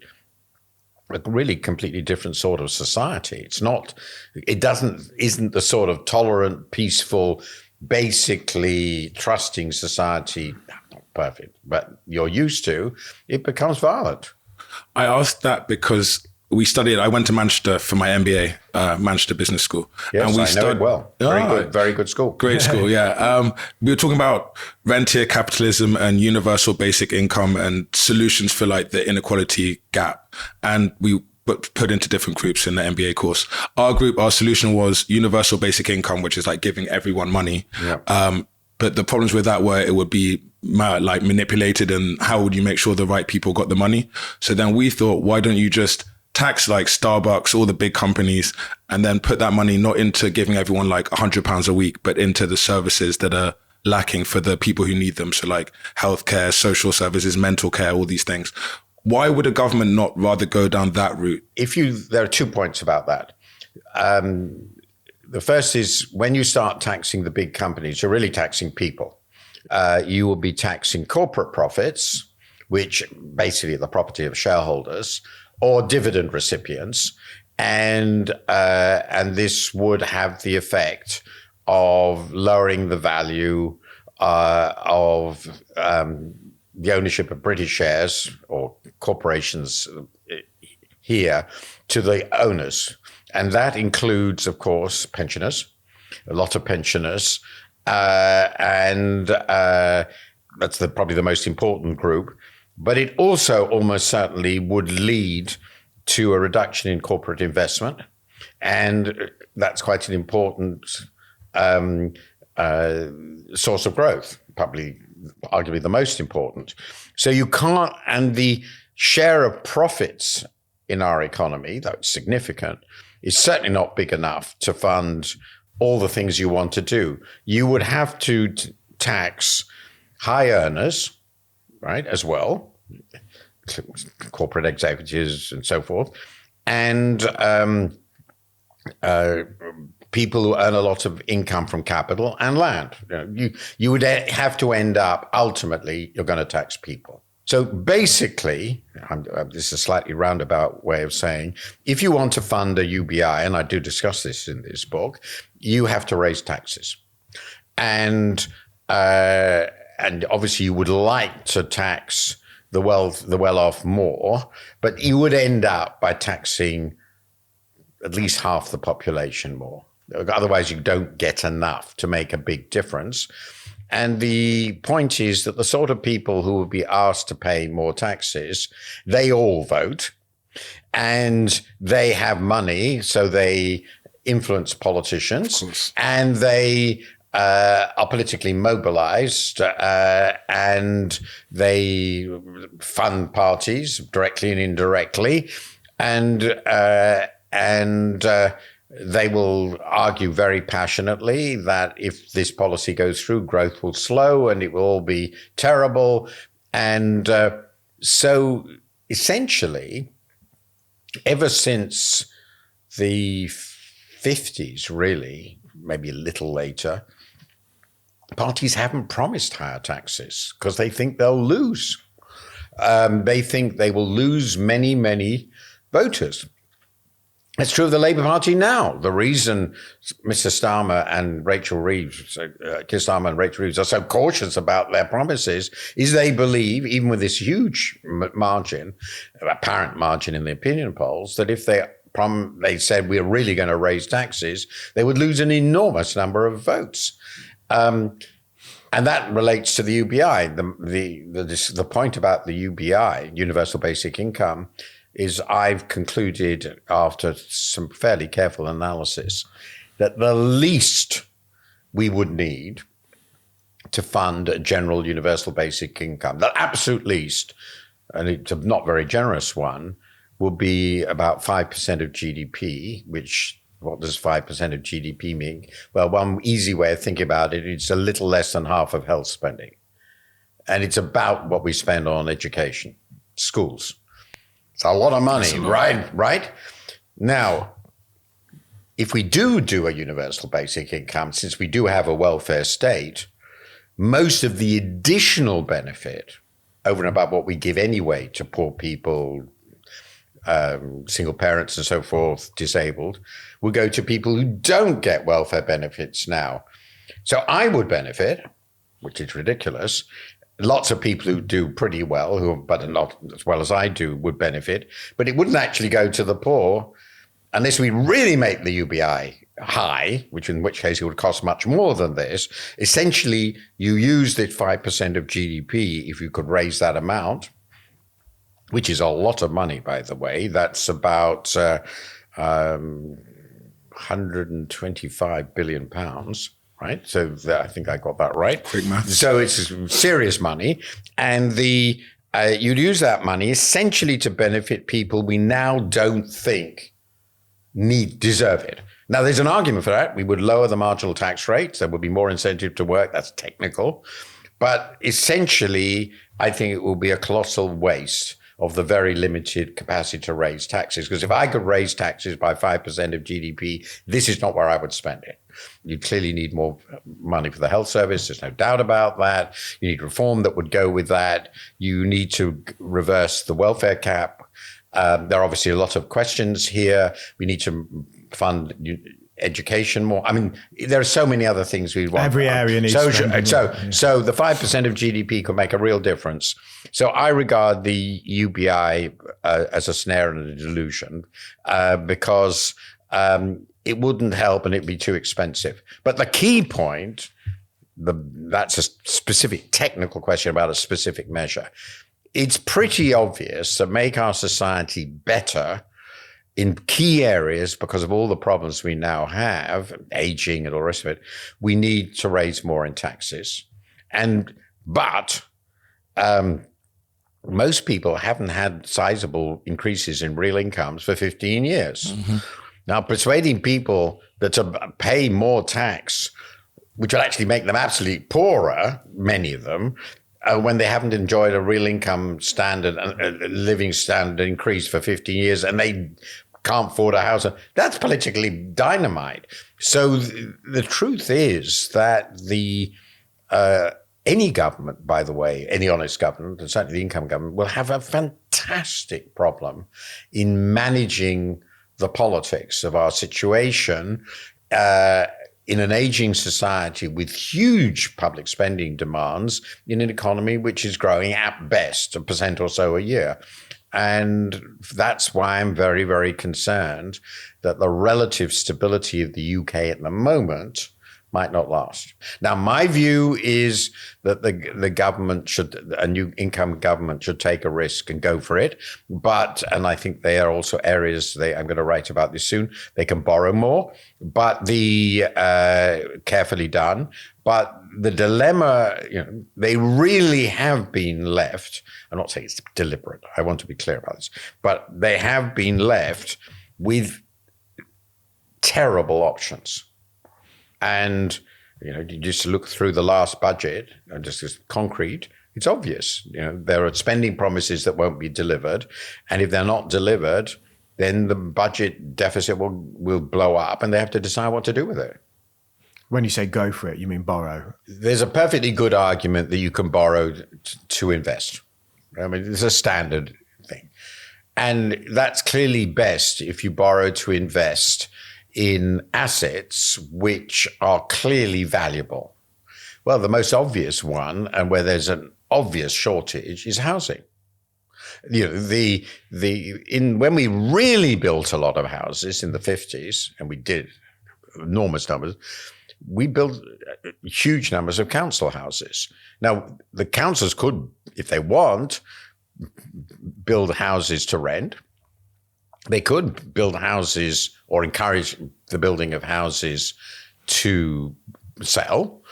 really completely different sort of society. Isn't the sort of tolerant, peaceful, basically trusting society, not perfect, but you're used to. It becomes violent.
I asked that because I went to Manchester for my MBA, Manchester Business School.
Yes,
and
I know it well. Very good school.
Great school, yeah. We were talking about rentier capitalism and universal basic income and solutions for like the inequality gap. And we put into different groups in the MBA course. Our solution was universal basic income, which is like giving everyone money. Yeah. But the problems with that were it would be like manipulated, and how would you make sure the right people got the money? So then we thought, why don't you just tax like Starbucks, all the big companies, and then put that money not into giving everyone like £100 a week, but into the services that are lacking for the people who need them. So like healthcare, social services, mental care, all these things. Why would a government not rather go down that route?
There are 2 points about that. The first is when you start taxing the big companies, you're really taxing people. You will be taxing corporate profits, which basically are the property of shareholders, or dividend recipients, and this would have the effect of lowering the value of the ownership of British shares or corporations here to the owners. And that includes, of course, pensioners, a lot of pensioners, and that's probably the most important group. But it also almost certainly would lead to a reduction in corporate investment. And that's quite an important source of growth, probably arguably the most important. So you can't, and the share of profits in our economy, though it's significant, is certainly not big enough to fund all the things you want to do. You would have to tax high earners, right, as well, corporate executives and so forth, and people who earn a lot of income from capital and land. You would have to end up, ultimately, you're going to tax people. So basically, this is a slightly roundabout way of saying, if you want to fund a UBI, and I do discuss this in this book, you have to raise taxes. And obviously you would like to tax the well-off more, but you would end up by taxing at least half the population more. Otherwise, you don't get enough to make a big difference. And the point is that the sort of people who will be asked to pay more taxes, they all vote, and they have money, so they influence politicians, and they are politically mobilized, and they fund parties directly and indirectly, and they will argue very passionately that if this policy goes through, growth will slow and it will all be terrible. And so essentially, ever since the 50s, really, maybe a little later, parties haven't promised higher taxes because they think they'll lose. They think they will lose many, many voters. It's true of the Labour Party now. The reason Mr. Starmer and Rachel Reeves, Keir Starmer and Rachel Reeves are so cautious about their promises is they believe, even with this huge margin, apparent margin in the opinion polls, that if they said we're really going to raise taxes, they would lose an enormous number of votes. And that relates to the UBI. The point about the UBI, Universal Basic Income, is I've concluded after some fairly careful analysis that the least we would need to fund a general universal basic income, the absolute least, and it's a not very generous one, will be about 5% of GDP, which, what does 5% of GDP mean? Well, one easy way of thinking about it, it's a little less than half of health spending. And it's about what we spend on education, schools. It's a lot of money, right? Now, if we do a universal basic income, since we do have a welfare state, most of the additional benefit over and above what we give anyway to poor people, single parents and so forth, disabled, will go to people who don't get welfare benefits now. So I would benefit, which is ridiculous. Lots of people who do pretty well, but not as well as I do, would benefit. But it wouldn't actually go to the poor unless we really make the UBI high, in which case it would cost much more than this. Essentially, you use the 5% of GDP, if you could raise that amount, which is a lot of money, by the way. That's about 125 billion pounds, right? So I think I got that right.
Quick math.
So it's serious money. And you'd use that money essentially to benefit people we now don't think deserve it. Now, there's an argument for that. We would lower the marginal tax rate. There would be more incentive to work. That's technical. But essentially, I think it will be a colossal waste of the very limited capacity to raise taxes. Because if I could raise taxes by 5% of GDP, this is not where I would spend it. You clearly need more money for the health service. There's no doubt about that. You need reform that would go with that. You need to reverse the welfare cap. There are obviously a lot of questions here. We need to fund education more. I mean, there are so many other things we want.
Every area needs spending.
So the 5% of GDP could make a real difference. So I regard the UBI as a snare and a delusion because it wouldn't help and it'd be too expensive. But the key point, that's a specific technical question about a specific measure. It's pretty obvious that make our society better in key areas, because of all the problems we now have, aging and all the rest of it, we need to raise more in taxes. But most people haven't had sizable increases in real incomes for 15 years. Mm-hmm. Now, persuading people that to pay more tax, which will actually make them absolutely poorer, many of them, when they haven't enjoyed a real income standard, a living standard increase for 15 years, and they can't afford a house, that's politically dynamite. So the truth is that any government, by the way, any honest government, and certainly the income government, will have a fantastic problem in managing the politics of our situation in an aging society with huge public spending demands in an economy which is growing at best 1% or so a year. And that's why I'm very, very concerned that the relative stability of the UK at the moment might not last. Now, my view is that the government a new income government should take a risk and go for it. And I think there are also areas I'm going to write about this soon. They can borrow more, but carefully done. But the dilemma, they really have been left. I'm not saying it's deliberate. I want to be clear about this, but they have been left with terrible options. And, you just look through the last budget, just as concrete, it's obvious. There are spending promises that won't be delivered. And if they're not delivered, then the budget deficit will blow up and they have to decide what to do with it.
When you say go for it, you mean borrow?
There's a perfectly good argument that you can borrow to invest. I mean, it's a standard thing. And that's clearly best if you borrow to invest in assets which are clearly valuable. Well, the most obvious one, and where there's an obvious shortage, is housing. When we really built a lot of houses in the 50s, and we did enormous numbers, we built huge numbers of council houses. Now, the councils could, if they want, build houses to rent. They could build houses or encourage the building of houses to sell.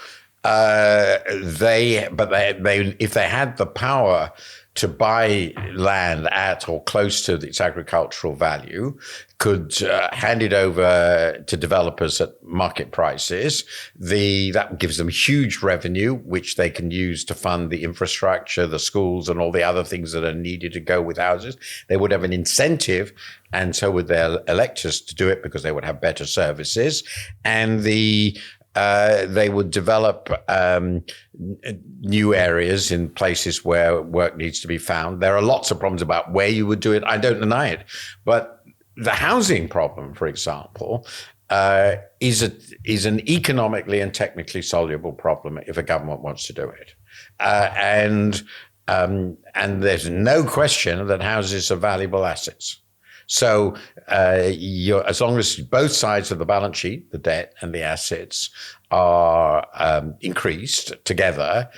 If they had the power to buy land at or close to its agricultural value, could hand it over to developers at market prices. That gives them huge revenue, which they can use to fund the infrastructure, the schools, and all the other things that are needed to go with houses. They would have an incentive, and so would their electors, to do it because they would have better services. And they would develop new areas in places where work needs to be found. There are lots of problems about where you would do it. I don't deny it. But the housing problem, for example, is an economically and technically soluble problem if a government wants to do it. And there's no question that houses are valuable assets. So as long as both sides of the balance sheet, the debt and the assets, are increased together,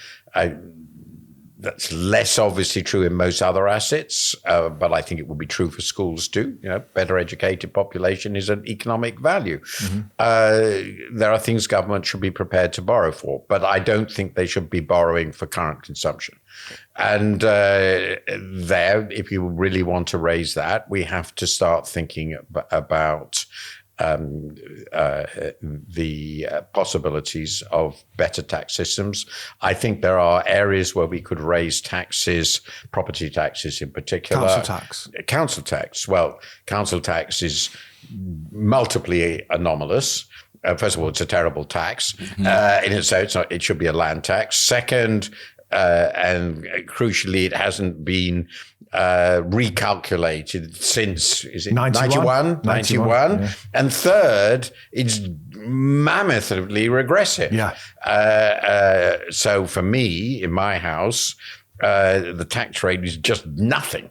that's less obviously true in most other assets, but I think it would be true for schools too. Better educated population is an economic value. Mm-hmm. There are things government should be prepared to borrow for, but I don't think they should be borrowing for current consumption. And if you really want to raise that, we have to start thinking about the possibilities of better tax systems. I think there are areas where we could raise taxes, property taxes in particular. Council tax. Well, council tax is multiply anomalous. First of all, it's a terrible tax. Mm-hmm. It should be a land tax. Second, and crucially, it hasn't been recalculated since, is it 91? Yeah. And third, it's mammothly regressive.
Yeah.
So for me, in my house, the tax rate is just nothing.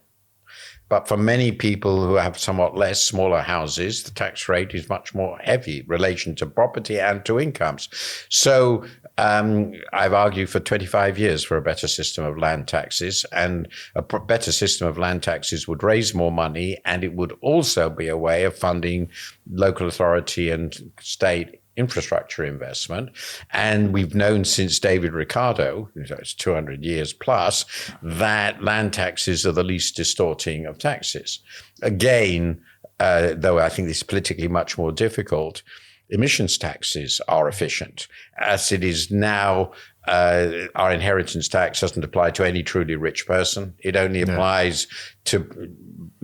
But for many people who have somewhat less, smaller houses, the tax rate is much more heavy in relation to property and to incomes. So I've argued for 25 years for a better system of land taxes, and a better system of land taxes would raise more money, and it would also be a way of funding local authority and state infrastructure investment. And we've known since David Ricardo, it's 200 years plus, that land taxes are the least distorting of taxes. Again, though I think this is politically much more difficult, emissions taxes are efficient. As it is now, our inheritance tax doesn't apply to any truly rich person. It only applies to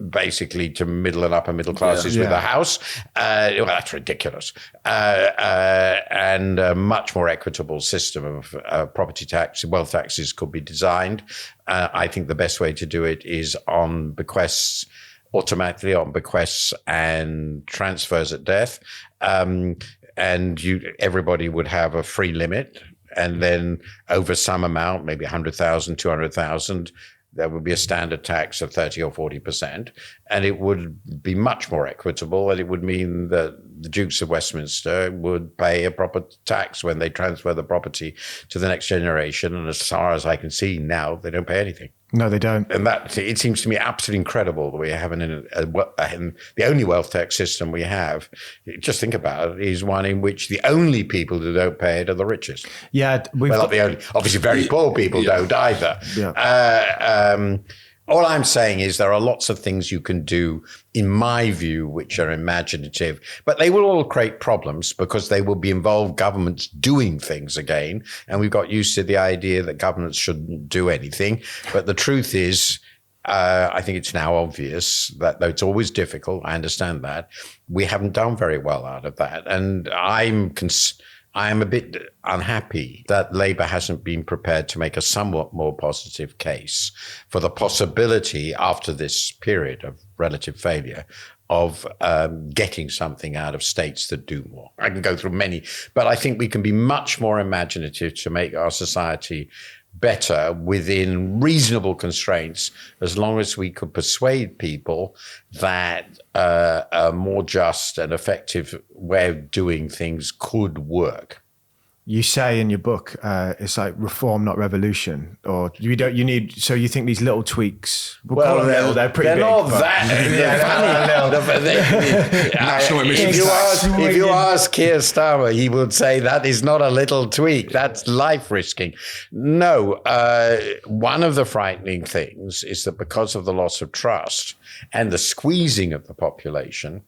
basically to middle and upper middle classes with a house. Well, that's ridiculous. And a much more equitable system of property tax, wealth taxes could be designed. I think the best way to do it is on bequests, automatically on bequests and transfers at death. And everybody would have a free limit. And then over some amount, maybe 100,000, 200,000, there would be a standard tax of 30 or 40%. And it would be much more equitable. And it would mean that the Dukes of Westminster would pay a proper tax when they transfer the property to the next generation. And as far as I can see now, they don't pay anything.
No, they don't.
And that, it seems to me absolutely incredible that we have the only wealth tax system we have, just think about it, is one in which the only people who don't pay it are the richest.
Yeah.
Not the only, obviously very poor people don't either.
Yeah.
All I'm saying is there are lots of things you can do, in my view, which are imaginative, but they will all create problems because they will be involved governments doing things again. And we've got used to the idea that governments shouldn't do anything. But the truth is, I think it's now obvious that though it's always difficult, I understand that, we haven't done very well out of that. And I am a bit unhappy that Labour hasn't been prepared to make a somewhat more positive case for the possibility after this period of relative failure of getting something out of states that do more. I can go through many, but I think we can be much more imaginative to make our society better within reasonable constraints, as long as we could persuade people that a more just and effective way of doing things could work.
You say in your book, it's like reform, not revolution, or you need. So you think these little tweaks? Well, they're pretty big.
They're not that. If you ask Keir Starmer, he would say that is not a little tweak. That's life risking. No, one of the frightening things is that because of the loss of trust and the squeezing of the population,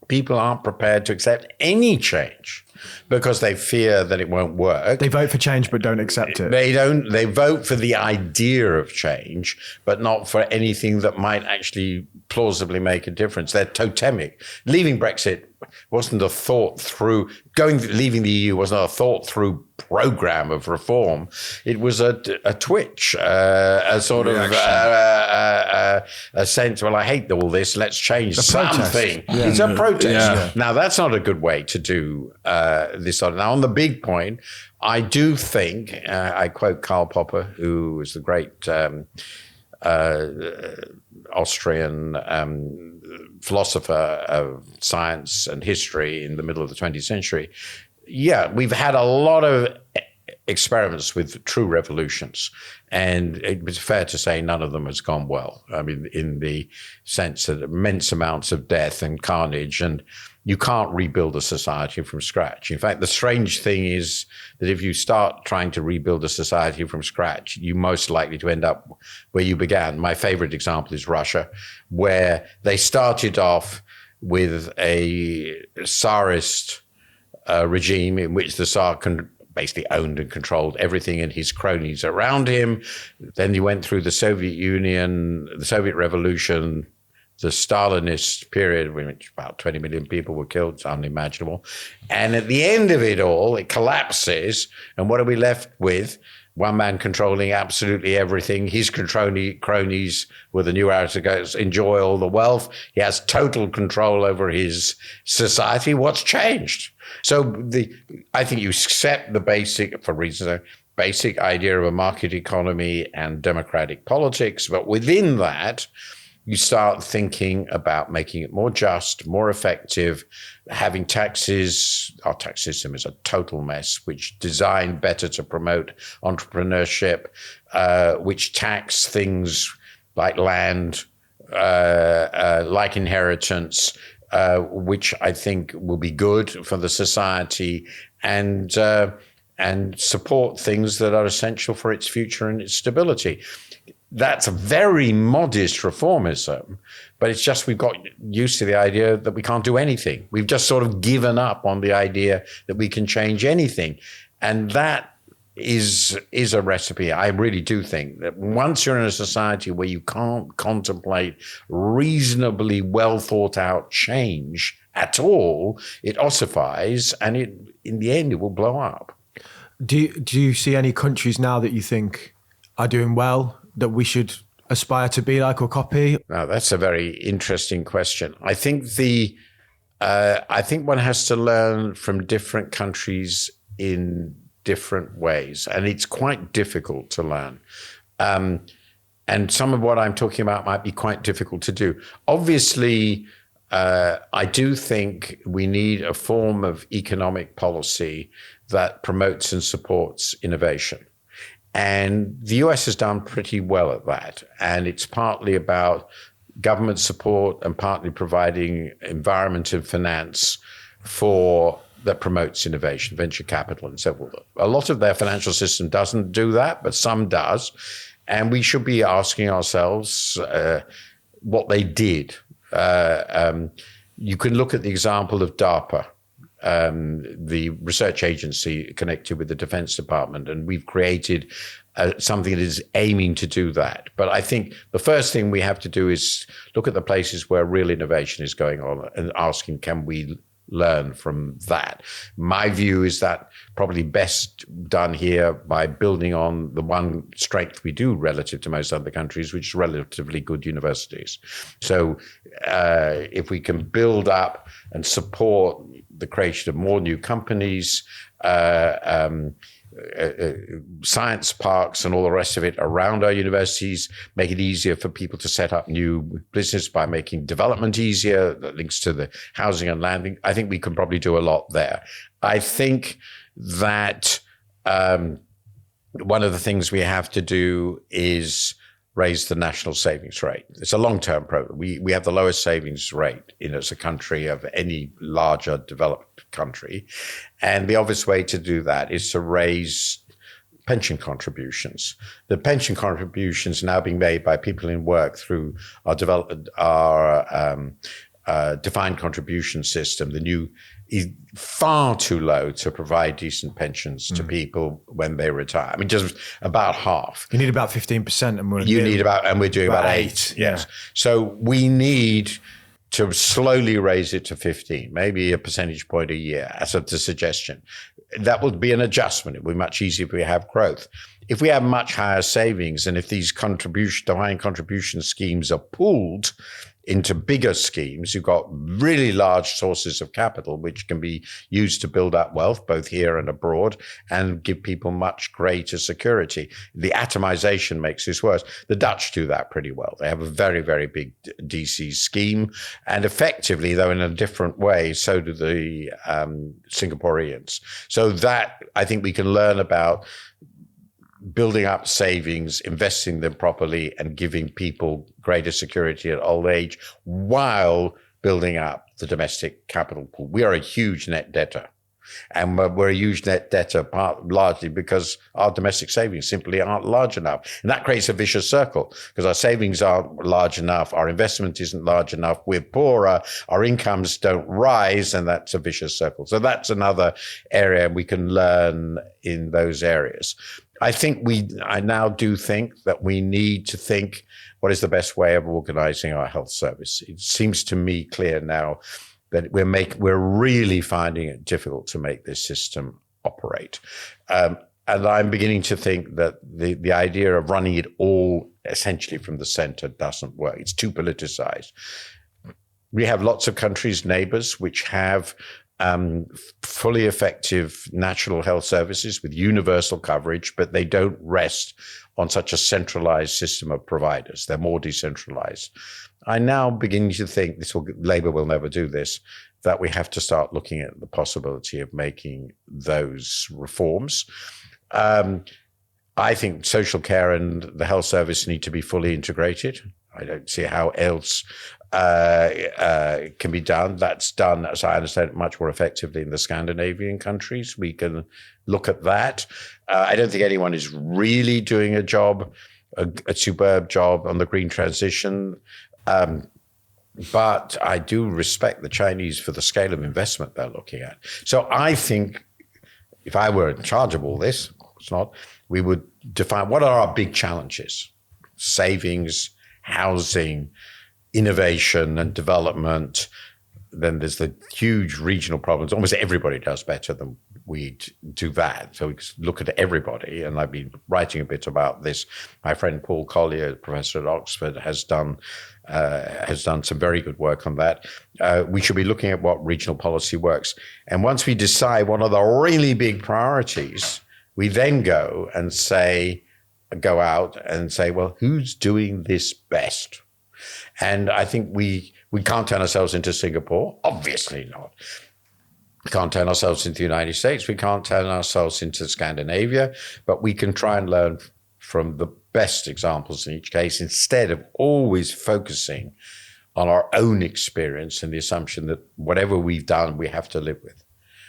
people aren't prepared to accept any change because they fear that it won't work.
They vote for change but don't accept it.
They vote for the idea of change, but not for anything that might actually plausibly make a difference. They're totemic. Leaving Brexit wasn't a thought through, leaving the EU wasn't a thought through program of reform. It was a twitch, a sort reaction. Of a sense, well, I hate all this, let's change something. Yeah. It's a protest. Yeah. Now, that's not a good way to do this sort of. Now, on the big point, I do think, I quote Karl Popper, who was the great Austrian philosopher of science and history in the middle of the 20th century. Yeah, we've had a lot of experiments with true revolutions, and it was fair to say none of them has gone well. I mean, in the sense that immense amounts of death and carnage, and you can't rebuild a society from scratch. In fact, the strange thing is that if you start trying to rebuild a society from scratch, you're most likely to end up where you began. My favorite example is Russia, where they started off with a Tsarist regime in which the Tsar basically owned and controlled everything and his cronies around him. Then he went through the Soviet Union, the Soviet Revolution, the Stalinist period, in which about 20 million people were killed. It's unimaginable. And at the end of it all, it collapses. And what are we left with? One man controlling absolutely everything. His cronies were the new aristocrats, enjoy all the wealth. He has total control over his society. What's changed? So I think you accept the basic idea of a market economy and democratic politics. But within that, you start thinking about making it more just, more effective, having taxes. Our tax system is a total mess, which designed better to promote entrepreneurship, which tax things like land, like inheritance, which I think will be good for the society, and support things that are essential for its future and its stability. That's a very modest reformism, but it's just we've got used to the idea that we can't do anything. We've just sort of given up on the idea that we can change anything. And that is a recipe. I really do think that once you're in a society where you can't contemplate reasonably well thought out change at all, it ossifies, and in the end, it will blow up.
Do you see any countries now that you think are doing well that we should aspire to be like or copy?
Now, that's a very interesting question. I think one has to learn from different countries in different ways, and it's quite difficult to learn. And some of what I'm talking about might be quite difficult to do. Obviously, I do think we need a form of economic policy that promotes and supports innovation. And the US has done pretty well at that. And it's partly about government support and partly providing environment and finance that promotes innovation, venture capital and so forth. A lot of their financial system doesn't do that, but some does. And we should be asking ourselves what they did. You can look at the example of DARPA, the research agency connected with the Defense Department, and we've created something that is aiming to do that. But I think the first thing we have to do is look at the places where real innovation is going on and asking, can we learn from that? My view is that probably best done here by building on the one strength we do relative to most other countries, which is relatively good universities. So if we can build up and support the creation of more new companies, science parks and all the rest of it around our universities, make it easier for people to set up new business by making development easier, that links to the housing and landing. I think we can probably do a lot there. I think that one of the things we have to do is raise the national savings rate. It's a long-term program. We have the lowest savings rate as a country of any larger developed country. And the obvious way to do that is to raise pension contributions. The pension contributions now being made by people in work through our defined contribution system, the new, is far too low to provide decent pensions to people when they retire. I mean, just about half.
You need about 15%, and we're
doing about 8. Yes.
Yeah.
So we need to slowly raise it to 15, maybe a percentage point a year, as of the suggestion. That would be an adjustment. It would be much easier if we have growth. If we have much higher savings, and if these defined contribution schemes are pooled into bigger schemes, you've got really large sources of capital which can be used to build up wealth both here and abroad and give people much greater security. The atomization makes this worse. The Dutch do that pretty well. They have a very, very big DC scheme, and effectively, though in a different way, so do the Singaporeans. So that I think we can learn about building up savings, investing them properly, and giving people greater security at old age while building up the domestic capital pool. We are a huge net debtor. And we're a huge net debtor largely because our domestic savings simply aren't large enough. And that creates a vicious circle because our savings aren't large enough, our investment isn't large enough, we're poorer, our incomes don't rise, and that's a vicious circle. So that's another area we can learn in those areas. I now do think that we need to think what is the best way of organizing our health service. It seems to me clear now that we're really finding it difficult to make this system operate. And I'm beginning to think that the idea of running it all essentially from the center doesn't work. It's too politicized. We have lots of countries, neighbors, which have fully effective national health services with universal coverage, but they don't rest on such a centralized system of providers. They're more decentralized. I now begin to think Labour will never do this, that we have to start looking at the possibility of making those reforms. I think social care and the health service need to be fully integrated. I don't see how else can be done. That's done, as I understand it, much more effectively in the Scandinavian countries. We can look at that. I don't think anyone is really doing a superb job on the green transition. But I do respect the Chinese for the scale of investment they're looking at. So I think if I were in charge of all this, it's not, we would define what are our big challenges: savings, housing, innovation and development. Then there's the huge regional problems. Almost everybody does better than we do that. So we look at everybody, and I've been writing a bit about this. My friend Paul Collier, professor at Oxford, has done some very good work on that. We should be looking at what regional policy works. And once we decide what are the really big priorities, we then go out and say, well, who's doing this best? And I think we can't turn ourselves into Singapore, obviously not. We can't turn ourselves into the United States. We can't turn ourselves into Scandinavia, but we can try and learn from the best examples in each case instead of always focusing on our own experience and the assumption that whatever we've done, we have to live with.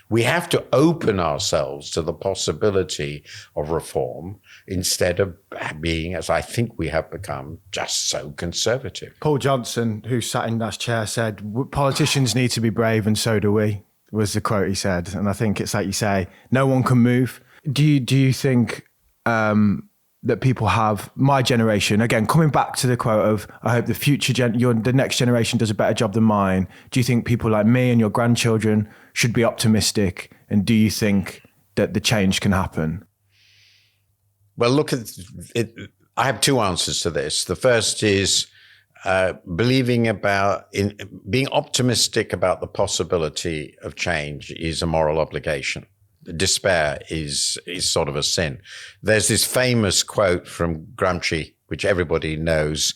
We have to open ourselves to the possibility of reform instead of being, as I think we have become, just so conservative.
Paul Johnson, who sat in that chair, said, politicians need to be brave and so do we, was the quote he said. And I think it's like you say, no one can move. Do you think that people have, my generation, again, coming back to the quote of, I hope the the next generation does a better job than mine. Do you think people like me and your grandchildren should be optimistic? And do you think that the change can happen?
Well, look at it. I have two answers to this. The first is being optimistic about the possibility of change is a moral obligation. Despair is sort of a sin. There's this famous quote from Gramsci, which everybody knows,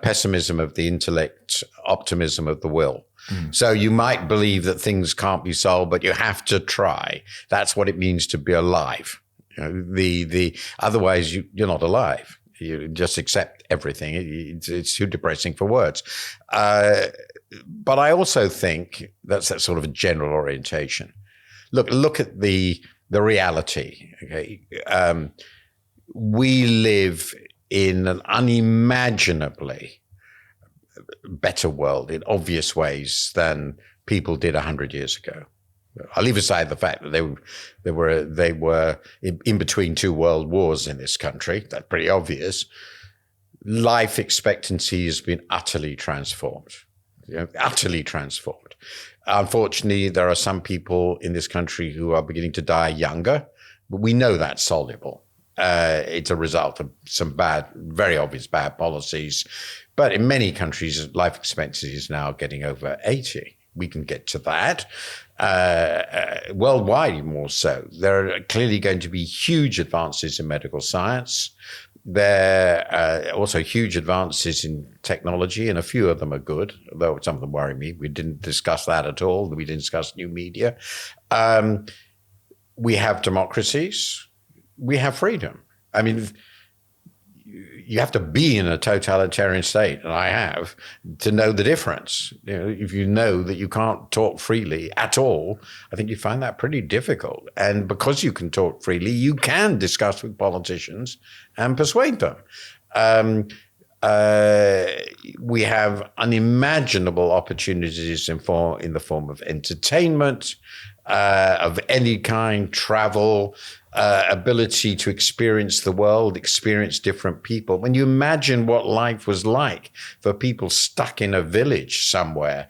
pessimism of the intellect, optimism of the will. So you might believe that things can't be solved, but you have to try. That's what it means to be alive. Otherwise you're not alive. You just accept everything. It's too depressing for words. But I also think that's that sort of a general orientation. Look at the reality. Okay, we live in an unimaginably better world in obvious ways than people did 100 years ago. I'll leave aside the fact that they were in between two world wars in this country. That's pretty obvious. Life expectancy has been utterly transformed. Utterly transformed. Unfortunately, there are some people in this country who are beginning to die younger, but we know that's soluble. It's a result of some very obvious bad policies. But in many countries, life expectancy is now getting over 80. We can get to that. Worldwide, more so. There are clearly going to be huge advances in medical science. There are also huge advances in technology, and a few of them are good, though some of them worry me. We didn't discuss that at all. We didn't discuss new media. We have democracies. We have freedom. I mean, you have to be in a totalitarian state, and I have, to know the difference. If you know that you can't talk freely at all, I think you find that pretty difficult. And because you can talk freely, you can discuss with politicians and persuade them. We have unimaginable opportunities in the form of entertainment, of any kind, travel, ability to experience the world, experience different people. When you imagine what life was like for people stuck in a village somewhere,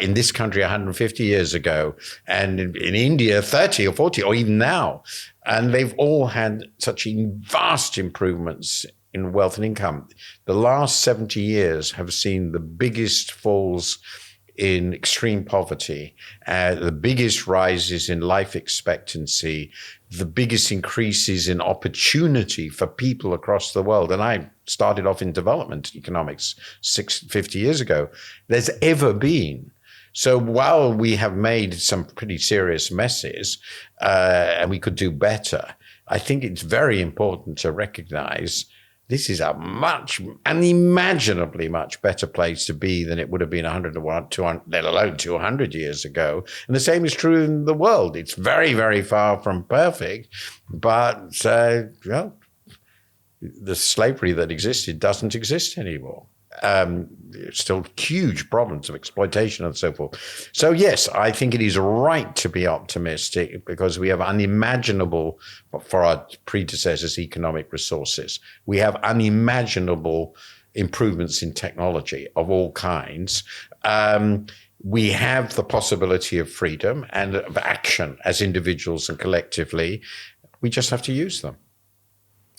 in this country 150 years ago, and in India 30 or 40, or even now, and they've all had such vast improvements in wealth and income. The last 70 years have seen the biggest falls in extreme poverty, the biggest rises in life expectancy, the biggest increases in opportunity for people across the world. And I started off in development economics 50 years ago. There's ever been. So while we have made some pretty serious messes, and we could do better, I think it's very important to recognize this is a unimaginably much better place to be than it would have been 100, 200, let alone 200 years ago. And the same is true in the world. It's very, very far from perfect, but the slavery that existed doesn't exist anymore. Still huge problems of exploitation and so forth. So yes, I think it is right to be optimistic because we have unimaginable, for our predecessors, economic resources. We have unimaginable improvements in technology of all kinds. We have the possibility of freedom and of action as individuals and collectively. We just have to use them.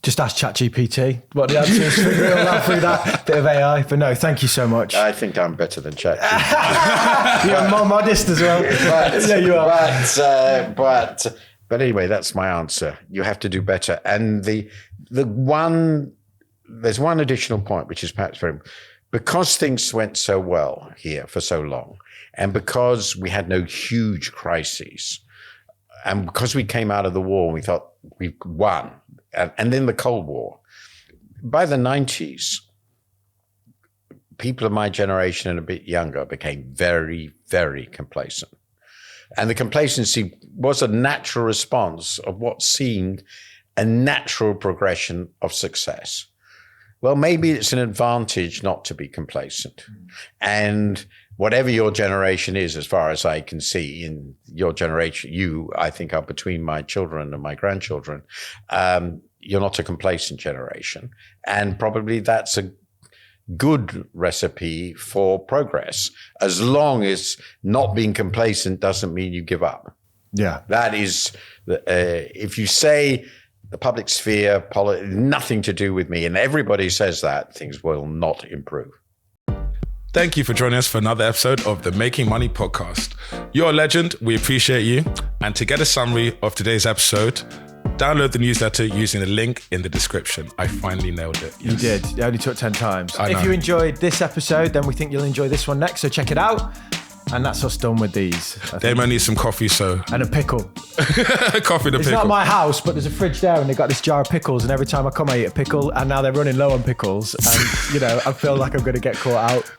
Just ask ChatGPT what the answer is. Figure it all out through that bit of AI. But no, thank you so much.
I think I'm better than ChatGPT.
You're more modest as well.
But,
yeah, you are.
But anyway, that's my answer. You have to do better. And there's one additional point, which is perhaps because things went so well here for so long, and because we had no huge crises, and because we came out of the war and we thought we've won, and then the Cold War. By the 90s, people of my generation and a bit younger became very, very complacent. And the complacency was a natural response of what seemed a natural progression of success. Well, maybe it's an advantage not to be complacent. And whatever your generation is, as far as I can see, in your generation, you, I think, are between my children and my grandchildren. You're not a complacent generation. And probably that's a good recipe for progress, as long as not being complacent doesn't mean you give up.
Yeah.
That is, if you say the public sphere, nothing to do with me, and everybody says that, things will not improve.
Thank you for joining us for another episode of the Making Money podcast. You're a legend. We appreciate you. And to get a summary of today's episode, download the newsletter using the link in the description. I finally nailed it.
Yes. You did. It only took 10 times.
I know.
If you enjoyed this episode, then we think you'll enjoy this one next. So check it out. And that's us done with these.
They might need some coffee, so.
And a pickle.
Coffee and a
It's
pickle.
not my house, but there's a fridge there and they've got this jar of pickles. And every time I come, I eat a pickle. And now they're running low on pickles. And, I feel like I'm going to get caught out.